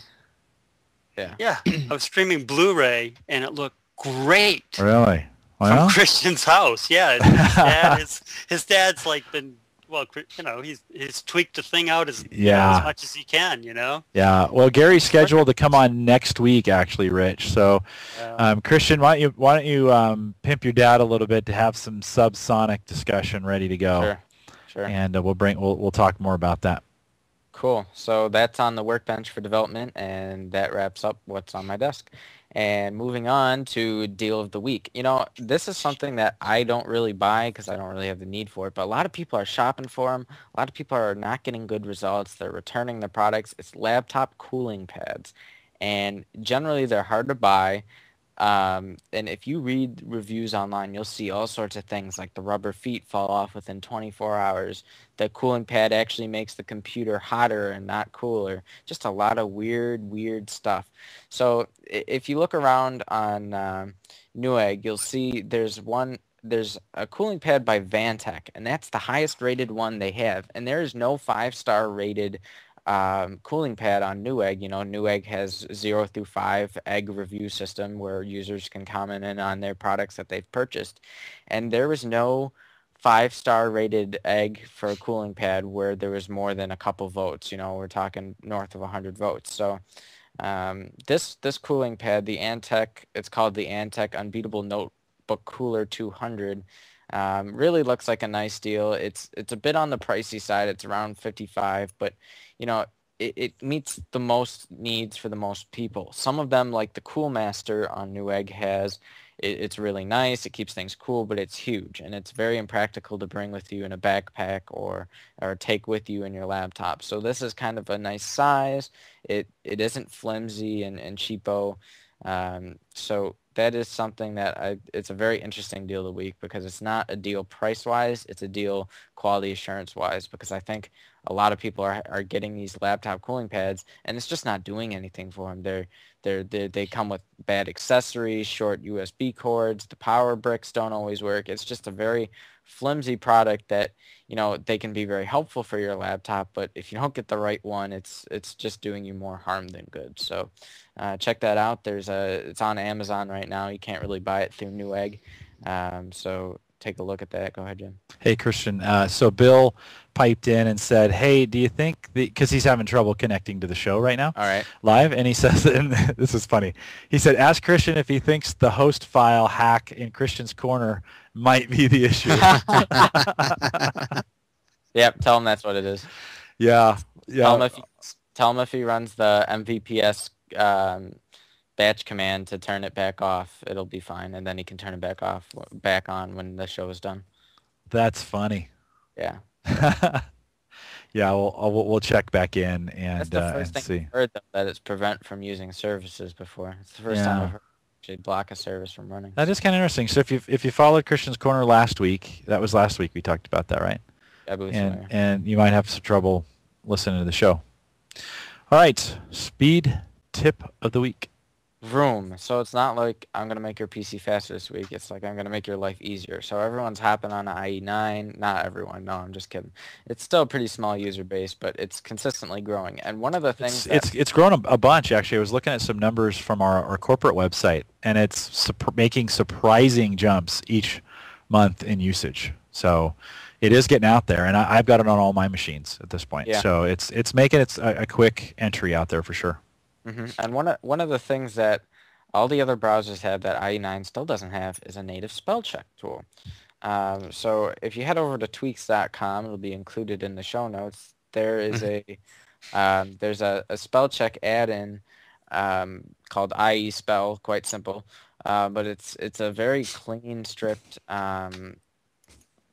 Yeah. Yeah, I was streaming Blu-ray, and it looked great. Really? From Christian's house. Yeah, his dad's like been, well, you know, he's tweaked the thing out as much as he can, you know. Yeah. Well, Gary's scheduled to come on next week, actually, Rich. So, Christian, why don't you pimp your dad a little bit to have some subsonic discussion ready to go? Sure. And we'll talk more about that. Cool. So that's on the workbench for development, and that wraps up what's on my desk. And moving on to deal of the week. You know, this is something that I don't really buy because I don't really have the need for it, but a lot of people are shopping for them. A lot of people are not getting good results. They're returning the products. It's laptop cooling pads, and generally they're hard to buy. And if you read reviews online, you'll see all sorts of things like the rubber feet fall off within 24 hours. The cooling pad actually makes the computer hotter and not cooler. Just a lot of weird stuff. So if you look around on Newegg, you'll see there's a cooling pad by Vantech, and that's the highest rated one they have. And there is no 5-star rated cooling pad on Newegg. You know, Newegg has 0 through 5 egg review system where users can comment in on their products that they've purchased. And there was no 5-star rated egg for a cooling pad where there was more than a couple votes. You know, we're talking north of 100 votes. So this cooling pad, the Antec, it's called the Antec Unbeatable Notebook Cooler 200. Really looks like a nice deal. It's a bit on the pricey side. It's around $55, but you know, it meets the most needs for the most people. Some of them, like the Cool Master on Newegg, it's really nice. It keeps things cool, but it's huge, and it's very impractical to bring with you in a backpack or take with you in your laptop. So this is kind of a nice size. It isn't flimsy and cheapo. So that is something that it's a very interesting deal of the week because it's not a deal price-wise, it's a deal quality assurance-wise, because I think a lot of people are getting these laptop cooling pads and it's just not doing anything for them. They come with bad accessories, short USB cords, the power bricks don't always work. It's just a very flimsy product that, you know, they can be very helpful for your laptop, but if you don't get the right one, it's just doing you more harm than good. So check that out. It's on Amazon right now. You can't really buy it through Newegg. So take a look at that. Go ahead, Jim. Hey, Christian. So Bill piped in and said, hey, do you think, because he's having trouble connecting to the show right now, all right, live, and he says, and this is funny, he said, ask Christian if he thinks the host file hack in Christian's Corner might be the issue. Yep, tell him that's what it is. Yeah. Tell him if he runs the MVPS batch command to turn it back off, it'll be fine, and then he can turn it back on when the show is done. That's funny. Yeah. Yeah, we'll check back in and That's the first thing see. I've heard, though, that it's prevent from using services before. It's the first time I've heard actually block a service from running. That is kind of interesting. So if you followed Christian's Corner last week, that was last week we talked about that, right? I believe so, yeah. And you might have some trouble listening to the show. All right, speed tip of the week. Vroom. So it's not like I'm going to make your PC faster this week. It's like I'm going to make your life easier. So everyone's hopping on an IE9. Not everyone. No, I'm just kidding. It's still a pretty small user base, but it's consistently growing. And one of the things it's grown a bunch, actually. I was looking at some numbers from our corporate website, and it's making surprising jumps each month in usage. So it is getting out there, and I've got it on all my machines at this point. Yeah. So it's making it a quick entry out there for sure. Mm-hmm. And one of the things that all the other browsers have that IE9 still doesn't have is a native spell check tool. So if you head over to tweaks.com, it'll be included in the show notes. There is there's a spell check add-in called IE Spell, quite simple, but it's a very clean, stripped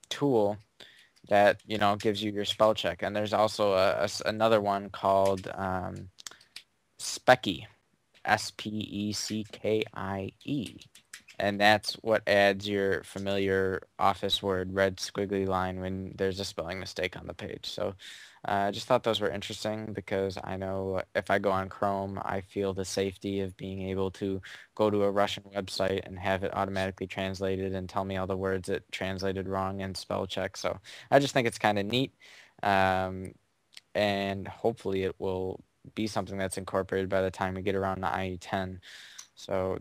tool that, you know, gives you your spell check. And there's also another one called Speckie, Speckie, And that's what adds your familiar Office Word red squiggly line when there's a spelling mistake on the page. So I just thought those were interesting because I know if I go on Chrome, I feel the safety of being able to go to a Russian website and have it automatically translated and tell me all the words it translated wrong and spell check. So I just think it's kind of neat. And hopefully it will be something that's incorporated by the time we get around to IE10. So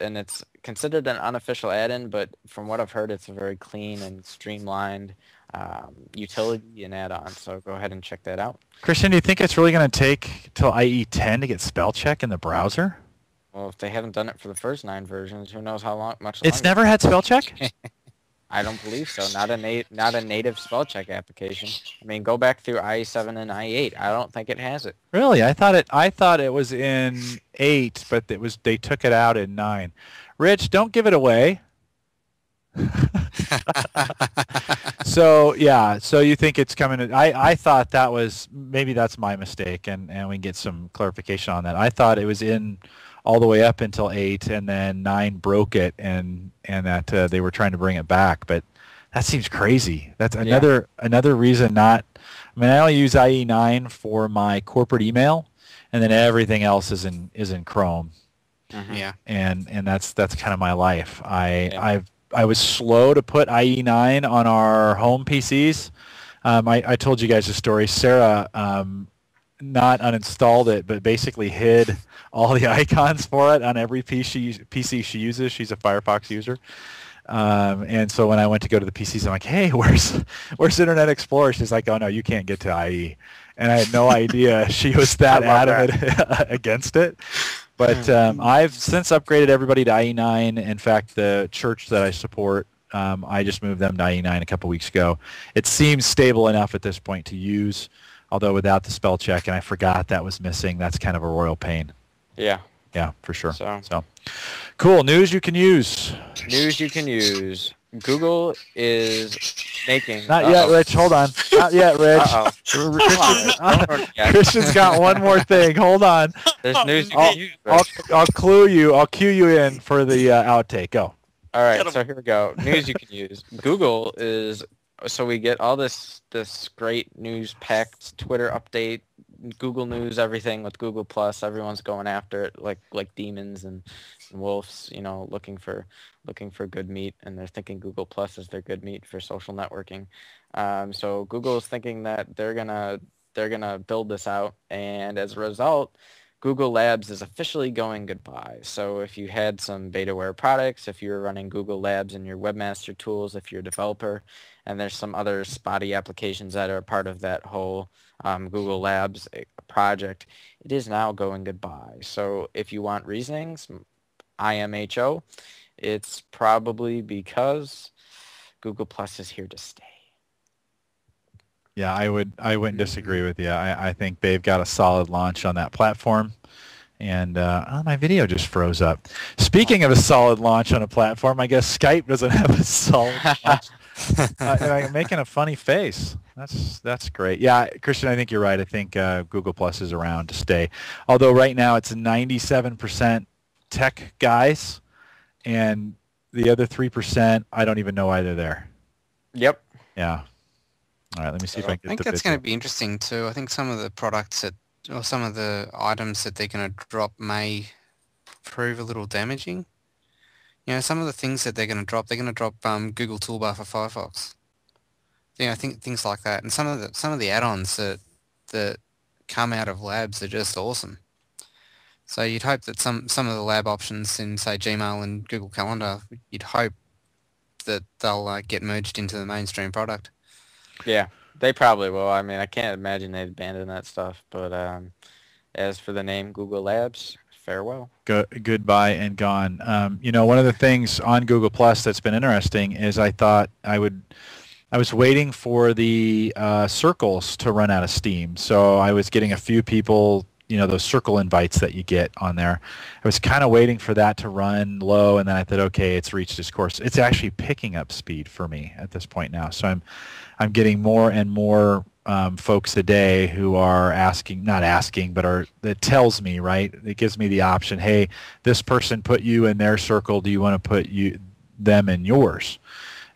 and it's considered an unofficial add-in, but from what I've heard, it's a very clean and streamlined utility and add-on. So go ahead and check that out. Christian, do you think it's really going to take till IE10 to get spell check in the browser? Well, if they haven't done it for the first 9 versions, who knows how much longer. It's never had spell check? I don't believe so. Not a native spell check application. I mean, go back through IE7 and IE8. I don't think it has it. Really? I thought it was in 8, but they took it out in 9. Rich, don't give it away. So you think it's coming? I thought that was, maybe that's my mistake, and we can get some clarification on that. I thought it was in all the way up until 8, and then 9 broke it, and that they were trying to bring it back. But that seems crazy. That's another reason not. I mean, I only use IE9 for my corporate email, and then everything else is in Chrome. Mm-hmm. Yeah. And that's kind of my life. I was slow to put IE9 on our home PCs. I told you guys a story. Sarah not uninstalled it, but basically hid all the icons for it on every PC she uses. She's a Firefox user. And so when I went to go to the PCs, I'm like, hey, where's Internet Explorer? She's like, oh, no, you can't get to IE. And I had no idea she was that adamant against it. But I've since upgraded everybody to IE9. In fact, the church that I support, I just moved them to IE9 a couple weeks ago. It seems stable enough at this point to use, although without the spell check, and I forgot that was missing. That's kind of a royal pain. Yeah. Yeah, for sure. So cool. News you can use. News you can use. Google is making... Not yet, Rich. Hold on. Not yet, Rich. Christian's got one more thing. Hold on. There's news you can use. I'll cue you in for the outtake. Go. All right, so here we go. News you can use. Google is... So we get all this great news-packed Twitter update, Google News, everything with Google Plus. Everyone's going after it like demons and wolves, looking for good meat, and they're thinking Google Plus is their good meat for social networking. So Google is thinking that they're gonna build this out, and as a result, Google Labs is officially going goodbye. So if you had some betaware products, if you were running Google Labs in your webmaster tools, if you're a developer, and there's some other spotty applications that are part of that whole Google Labs project, it is now going goodbye. So if you want reasonings, IMHO, it's probably because Google Plus is here to stay. Yeah, I wouldn't disagree with you. I think they've got a solid launch on that platform. And my video just froze up. Speaking of a solid launch on a platform, I guess Skype doesn't have a solid launch. I'm making a funny face. That's great. Yeah, Christian, I think you're right. I think Google Plus is around to stay. Although right now it's 97% tech guys, and the other 3%, I don't even know why they're there. Yep. Yeah. All right, let me see if I can get I think that's going to be interesting too. I think some of the products or some of the items that they're going to drop may prove a little damaging. Some of the things that they're going to drop Google Toolbar for Firefox. I think things like that, and some of the add-ons that come out of labs are just awesome. So you'd hope that some of the lab options in, say, Gmail and Google Calendar, you'd hope that they'll get merged into the mainstream product. Yeah, they probably will. I mean, I can't imagine they'd abandon that stuff. But as for the name Google Labs, farewell. Goodbye and gone. One of the things on Google Plus that's been interesting is I thought I was waiting for the circles to run out of steam. So I was getting a few people, those circle invites that you get on there. I was kind of waiting for that to run low, and then I thought, okay, it's reached its course. It's actually picking up speed for me at this point now. So I'm getting more and more folks a day who are not asking, but that tells me, right? It gives me the option, hey, this person put you in their circle. Do you want to put them in yours?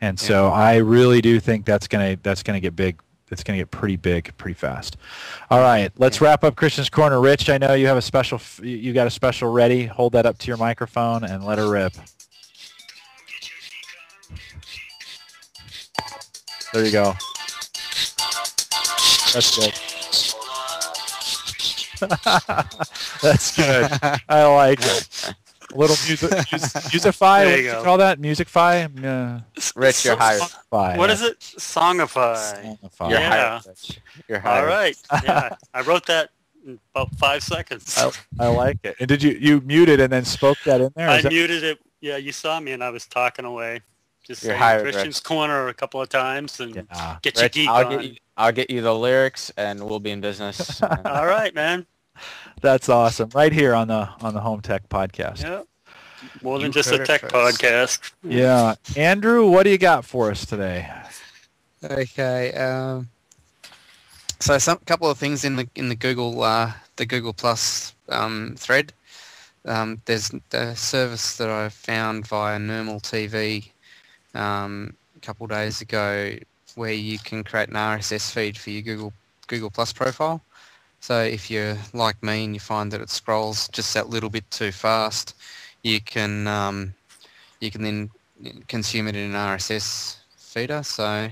And so I really do think that's gonna get big. It's gonna get pretty big pretty fast. All right, let's wrap up Christian's Corner. Rich, I know you have you got a special ready. Hold that up to your microphone and let her rip. There you go. That's good. That's good. I like it. A little musify. What do you call that? Musicify? Rich, you're hired. What is it? Songify. You're hired, Rich. You're hired. All right. Yeah. I wrote that in about 5 seconds. I like it. And did you muted and then spoke that in there? I muted it. Yeah, you saw me and I was talking away. Just you're saying hired, Christian's Rich. Corner a couple of times and get Rich, your geek on. I'll get you the lyrics and we'll be in business. All right, man. That's awesome. Right here on the Home Tech Podcast. Yeah. More than just a tech podcast. Yeah. Andrew, what do you got for us today? Okay. So a couple of things in the Google Plus thread. There's a service that I found via Normal TV a couple of days ago where you can create an RSS feed for your Google Plus profile. So if you're like me and you find that it scrolls just that little bit too fast, you can then consume it in an RSS feeder. So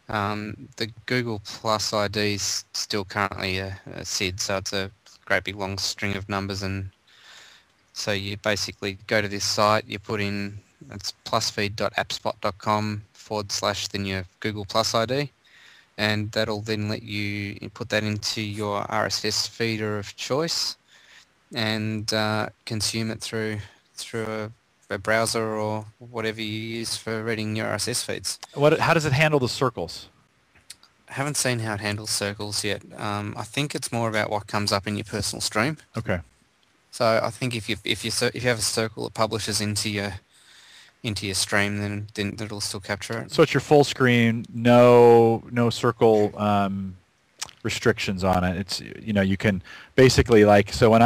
the Google Plus ID is still currently a SID, so it's a great big long string of numbers, and so you basically go to this site, you put in, it's plusfeed.appspot.com / then your Google Plus ID, and that'll then let you put that into your RSS feeder of choice and consume it through a browser or whatever you use for reading your RSS feeds. How does it handle the circles? I haven't seen how it handles circles yet. I think it's more about what comes up in your personal stream. Okay. So I think if you have a circle that publishes into your stream, then it'll still capture it. So it's your full screen, no circle restrictions on it. It's you can basically so when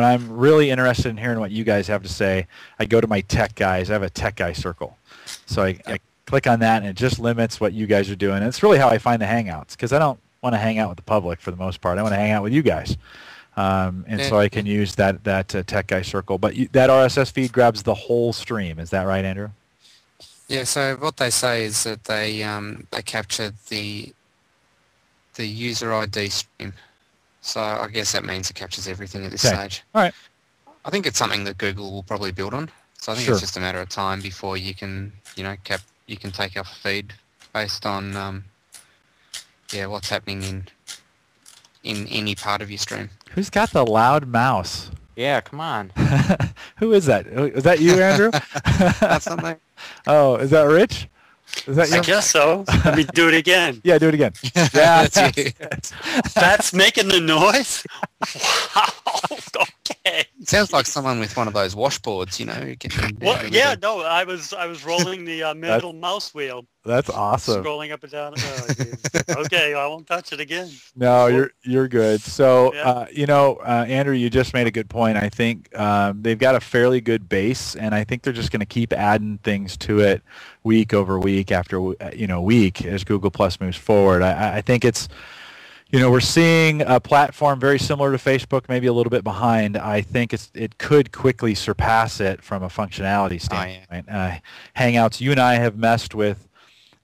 I'm really interested in hearing what you guys have to say, I go to my tech guys. I have a tech guy circle, so I click on that and it just limits what you guys are doing. And it's really how I find the Hangouts, because I don't want to hang out with the public for the most part. I want to hang out with you guys. So I can use that tech guy circle. But that RSS feed grabs the whole stream. Is that right, Andrew? Yeah. So what they say is that they capture the user ID stream. So I guess that means it captures everything at this stage. All right. I think it's something that Google will probably build on. So I think it's just a matter of time before you can you can take up a feed based on what's happening in any part of your stream. Who's got the loud mouse? Yeah, come on. Who is that? Is that you, Andrew? That's something. Oh, is that Rich? Is that I guess so. Let me do it again. Yeah, do it again. Yeah, that's you. That's making the noise? Wow. Okay. It sounds like someone with one of those washboards, Well, yeah, no, I was rolling the middle mouse wheel. That's awesome. Scrolling up and down. Oh, okay, I won't touch it again. No, you're good. So, Andrew, you just made a good point. I think they've got a fairly good base, and I think they're just going to keep adding things to it week over week after week as Google Plus moves forward. I think it's we're seeing a platform very similar to Facebook, maybe a little bit behind. I think it could quickly surpass it from a functionality standpoint. Hangouts, you and I have messed with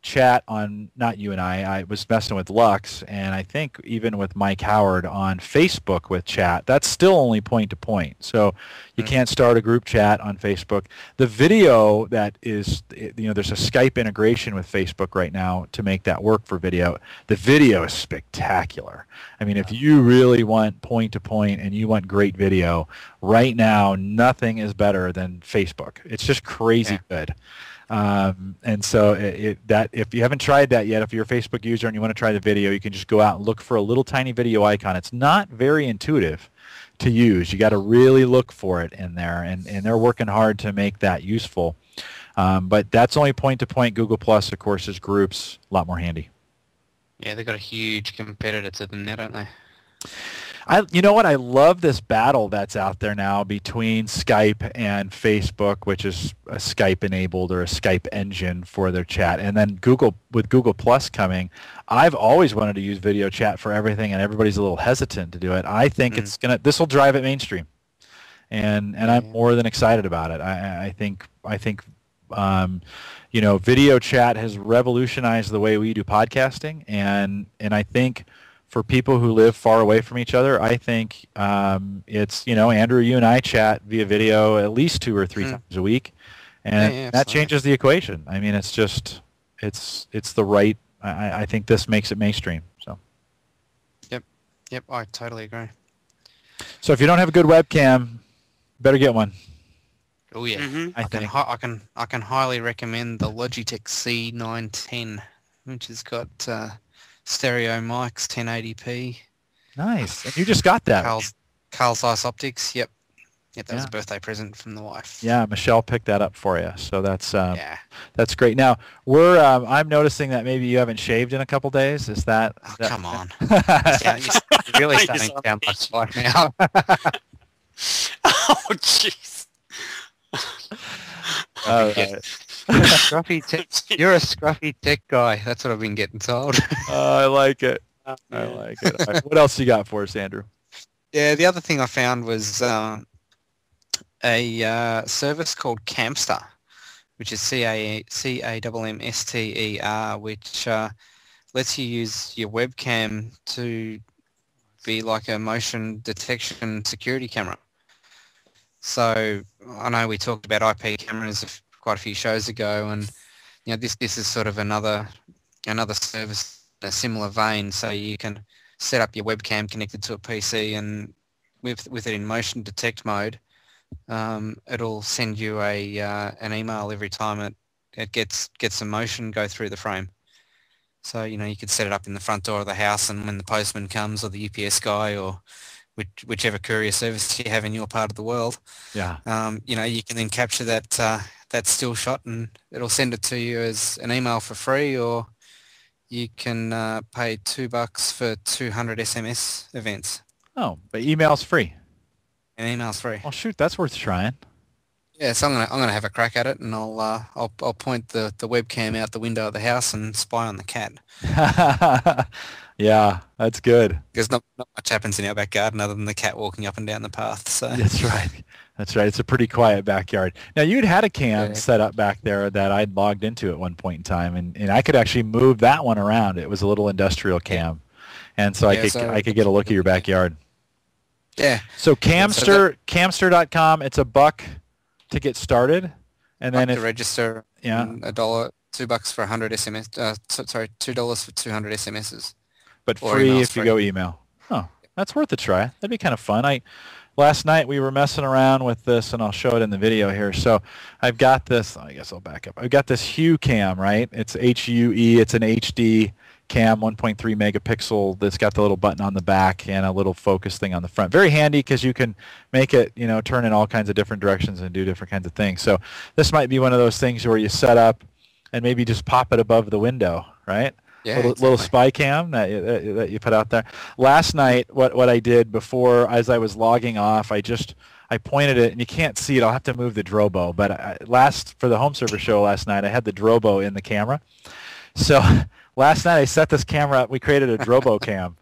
chat on, not you and I was messing with Lux, and I think even with Mike Howard on Facebook with chat. That's still only point to point. So you can't start a group chat on Facebook. The video that is, there's a Skype integration with Facebook right now to make that work for video. The video is spectacular. I mean, if you really want point to point and you want great video, right now nothing is better than Facebook. It's just crazy good. And so if you haven't tried that yet, if you're a Facebook user and you want to try the video, you can just go out and look for a little tiny video icon. It's not very intuitive to use. You got to really look for it in there, and they're working hard to make that useful. But that's only point-to-point. Google Plus, of course, is groups, a lot more handy. Yeah, they've got a huge competitor to them now, don't they? You know what? I love this battle that's out there now between Skype and Facebook, which is a Skype enabled or a Skype engine for their chat. And then Google, with Google Plus coming, I've always wanted to use video chat for everything, and everybody's a little hesitant to do it. I think this will drive it mainstream. And I'm more than excited about it. I think video chat has revolutionized the way we do podcasting, and I think for people who live far away from each other, I think it's, Andrew, you and I chat via video at least 2 or 3 times a week, and that changes the equation. I mean, it's just it's the right. I think this makes it mainstream. So. Yep, I totally agree. So if you don't have a good webcam, better get one. Oh yeah, I can highly recommend the Logitech C910, which has got stereo mics, 1080p. Nice, and you just got that. Carl Zeiss optics. Yep, that was a birthday present from the wife. Yeah, Michelle picked that up for you, so that's great. Now I'm noticing that maybe you haven't shaved in a couple days. Is that? Come on, you're really starting to sound like Spike now. Oh jeez. You're a scruffy tech guy. That's what I've been getting told. I like it. I like it. All right. What else you got for us, Andrew? Yeah, the other thing I found was a service called Camster, which is CAMMSTER, which lets you use your webcam to be like a motion detection security camera. So I know we talked about IP cameras quite a few shows ago, and this is sort of another service in a similar vein. So you can set up your webcam connected to a PC, and with it in motion detect mode, it'll send you an email every time it gets some motion go through the frame. So you could set it up in the front door of the house, and when the postman comes, or the UPS guy, or whichever courier service you have in your part of the world, you can then capture that still shot, and it'll send it to you as an email for free, or you can pay $2 for 200 SMS events. Oh, but email's free. And email's free. Well, shoot, that's worth trying. Yeah, so I'm gonna have a crack at it, and I'll point the webcam out the window of the house and spy on the cat. Yeah, that's good. Because not much happens in our back garden other than the cat walking up and down the path. So that's right. It's a pretty quiet backyard. Now, you'd had a cam set up back there that I'd logged into at one point in time, and I could actually move that one around. It was a little industrial cam, and so I could get a look at your backyard. Yeah. So Camster.com. It's $1 to get started, and then to register. Yeah. $1, $2 for 100 SMS. $2 for 200 SMSs. But free if you go email. Oh, that's worth a try. That'd be kind of fun. Last night we were messing around with this, and I'll show it in the video here. So I've got this. I guess I'll back up. I've got this Hue cam, right? It's HUE. It's an HD cam, 1.3 megapixel. That's got the little button on the back and a little focus thing on the front. Very handy because you can make it, turn in all kinds of different directions and do different kinds of things. So this might be one of those things where you set up and maybe just pop it above the window, right? Yeah, little spy cam that you put out there. Last night, what I did before, as I was logging off, I pointed it, and you can't see it. I'll have to move the Drobo. But for the home server show last night, I had the Drobo in the camera. So last night I set this camera up. We created a Drobo cam,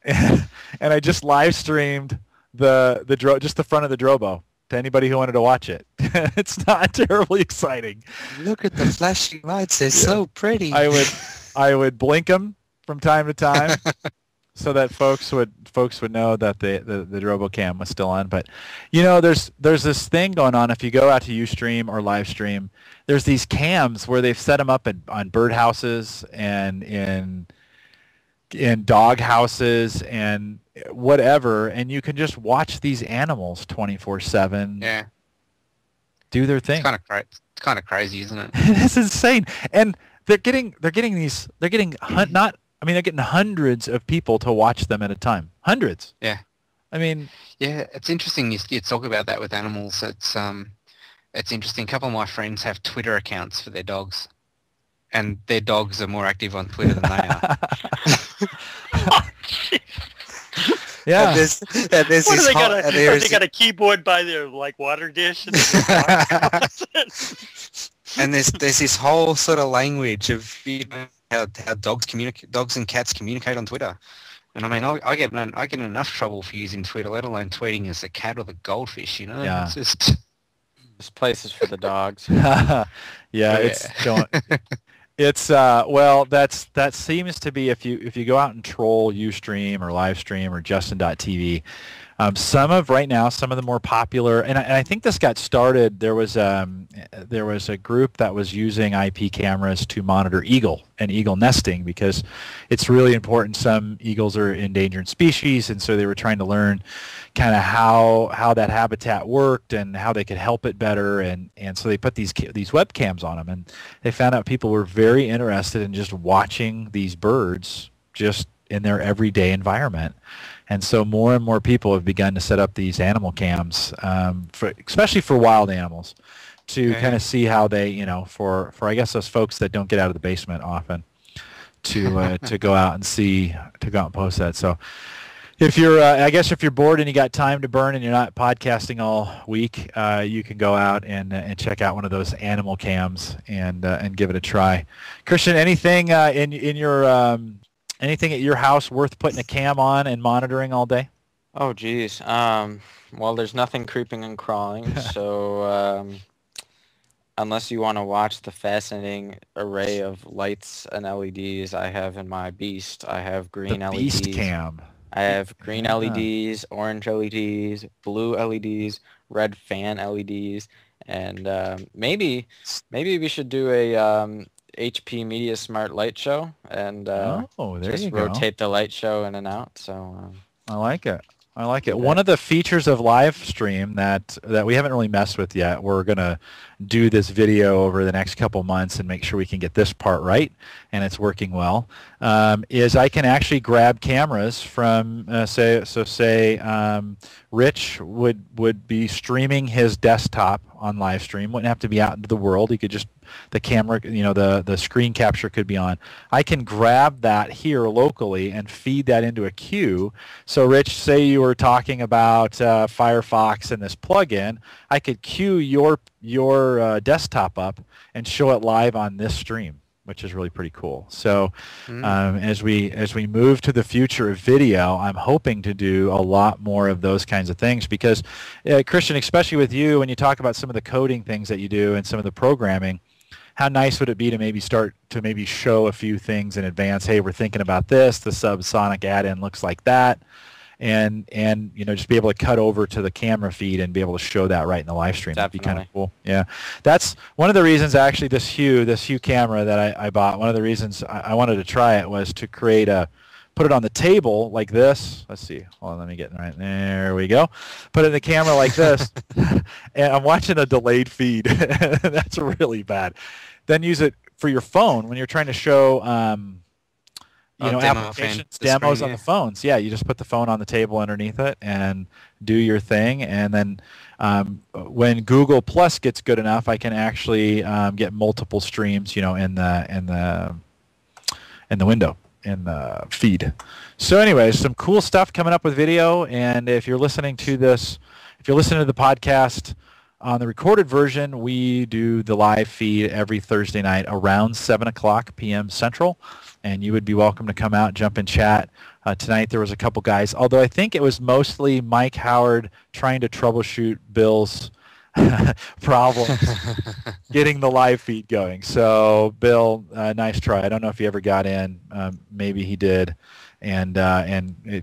and I just live streamed just the front of the Drobo to anybody who wanted to watch it. It's not terribly exciting. Look at the flashing lights. They're so pretty. I would blink them from time to time so that folks would know that the Drobo cam was still on. But there's this thing going on. If you go out to Ustream or Livestream, there's these cams where they've set them up on birdhouses and in dog houses and whatever, and you can just watch these animals 24/7. Yeah. Do their thing. It's kind of crazy, isn't it? It's insane. And they're getting hundreds of people to watch them at a time. Hundreds. Yeah. I mean, yeah, it's interesting you talk about that with animals. It's interesting. A couple of my friends have Twitter accounts for their dogs, and their dogs are more active on Twitter than they are. Yeah. What do they got? They got a keyboard by their water dish? And there's this whole sort of language of how dogs and cats communicate on Twitter. And I mean, I get in enough trouble for using Twitter, let alone tweeting as the cat or the goldfish. Yeah. It's just this place is for the dogs. That seems to be if you go out and troll Ustream or Livestream or Justin.tv, some of the more popular, and I think this got started. There was a group that was using IP cameras to monitor eagle and eagle nesting because it's really important. Some eagles are endangered species, and so they were trying to learn kind of how that habitat worked and how they could help it better, and so they put these webcams on them, and they found out people were very interested in just watching these birds just in their everyday environment. And so more and more people have begun to set up these animal cams, especially for wild animals, to kind of see how they, for I guess those folks that don't get out of the basement often, to go out and post that. So if you're, I guess if you're bored and you got time to burn and you're not podcasting all week, you can go out and check out one of those animal cams and give it a try. Christian, anything in your anything at your house worth putting a cam on and monitoring all day? Oh, geez. Well, there's nothing creeping and crawling, so unless you want to watch the fascinating array of lights and LEDs I have in my Beast, I have green LEDs. Beast cam. I have green LEDs, orange LEDs, blue LEDs, red fan LEDs, and maybe we should do a HP Media Smart light show and just rotate the light show in and out. So I like it. One of the features of live stream that we haven't really messed with yet, we're going to do this video over the next couple months and make sure we can get this part right and it's working well, is I can actually grab cameras from, say Rich would be streaming his desktop on live stream, wouldn't have to be out into the world. He could just, the camera, the screen capture could be on. I can grab that here locally and feed that into a queue. So Rich, say you were talking about Firefox and this plugin, I could queue your desktop up and show it live on this stream, which is really pretty cool. So as we move to the future of video, I'm hoping to do a lot more of those kinds of things because, Christian, especially with you, when you talk about some of the coding things that you do and some of the programming, how nice would it be to maybe start to maybe show a few things in advance? Hey, we're thinking about this. The subsonic add-in looks like that. And just be able to cut over to the camera feed and be able to show that right in the live stream. That'd be kind of cool. Yeah, that's one of the reasons actually this Hue camera that I bought. One of the reasons I wanted to try it was to put it on the table like this. Let's see. Hold on, let me get it right. There we go. Put it in the camera like this, and I'm watching a delayed feed. That's really bad. Then use it for your phone when you're trying to show. Applications, demos on the phones. Yeah, you just put the phone on the table underneath it and do your thing. And then when Google Plus gets good enough, I can actually get multiple streams, in the window, in the feed. So anyways, some cool stuff coming up with video. And if you're listening to the podcast on the recorded version, we do the live feed every Thursday night around 7 p.m. Central. And you would be welcome to come out, jump in chat. Tonight there was a couple guys, although I think it was mostly Mike Howard trying to troubleshoot Bill's problems getting the live feed going. So Bill, nice try. I don't know if he ever got in. Maybe he did. And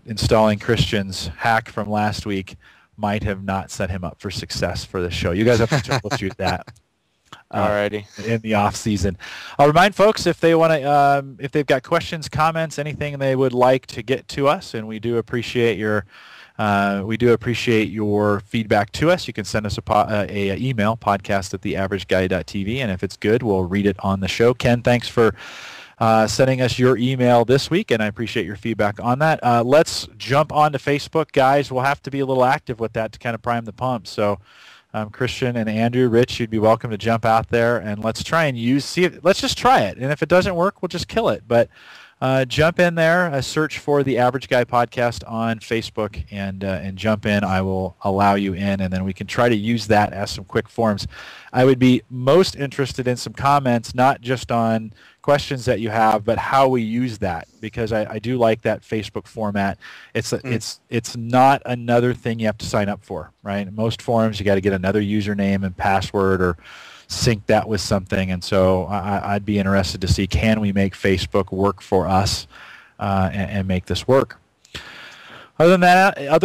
installing Christian's hack from last week might have not set him up for success for the show. You guys have to troubleshoot that. Alrighty. In the off season, I'll remind folks if they want to, if they've got questions, comments, anything they would like to get to us, and we do appreciate your feedback to us. You can send us a email, podcast@theaverageguy.tv, and if it's good, we'll read it on the show. Ken, thanks for sending us your email this week, and I appreciate your feedback on that. Let's jump on to Facebook, guys. We'll have to be a little active with that to kind of prime the pump. So. Christian and Andrew, Rich, you'd be welcome to jump out there and let's try and let's just try it. And if it doesn't work, we'll just kill it. But jump in there, search for the Average Guy Podcast on Facebook, and jump in. I will allow you in, and then we can try to use that as some quick forms. I would be most interested in some comments, not just on questions that you have, but how we use that, because I do like that Facebook format. It's not another thing you have to sign up for, right? In most forums, you got to get another username and password or sync that with something, and so I'd be interested to see, can we make Facebook work for us and make this work. Other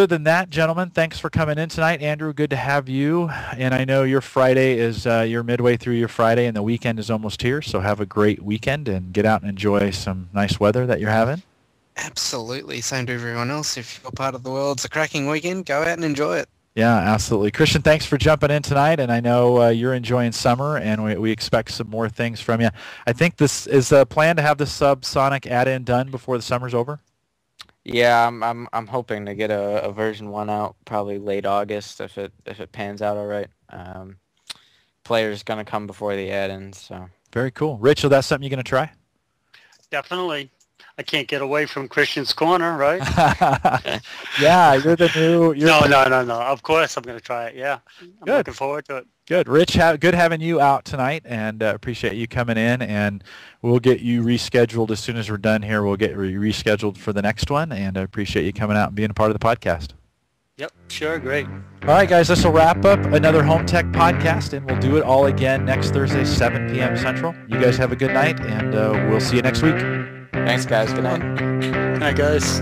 than that, gentlemen, thanks for coming in tonight. Andrew, good to have you. And I know your Friday is, you're midway through your Friday and the weekend is almost here, so have a great weekend and get out and enjoy some nice weather that you're having. Absolutely. Same to everyone else. If you're part of the world, it's a cracking weekend. Go out and enjoy it. Yeah, absolutely. Christian, thanks for jumping in tonight, and I know you're enjoying summer, and we expect some more things from you. I think this is a plan to have the subsonic add-in done before the summer's over. Yeah, I'm hoping to get a version 1 out probably late August if it pans out all right. Player's gonna come before the add-ins, so. Very cool. Rich, so that's something you're gonna try? Definitely. I can't get away from Christian's Corner, right? Yeah, you're the new. No. Of course, I'm going to try it. Yeah, I'm looking forward to it. Good, Rich. Good having you out tonight, and appreciate you coming in. And we'll get you rescheduled as soon as we're done here. We'll get rescheduled for the next one, and I appreciate you coming out and being a part of the podcast. Yep, sure, great. All right, guys, this will wrap up another Home Tech podcast, and we'll do it all again next Thursday, 7 p.m. Central. You guys have a good night, and we'll see you next week. Thanks, guys. Good night. Good night, guys.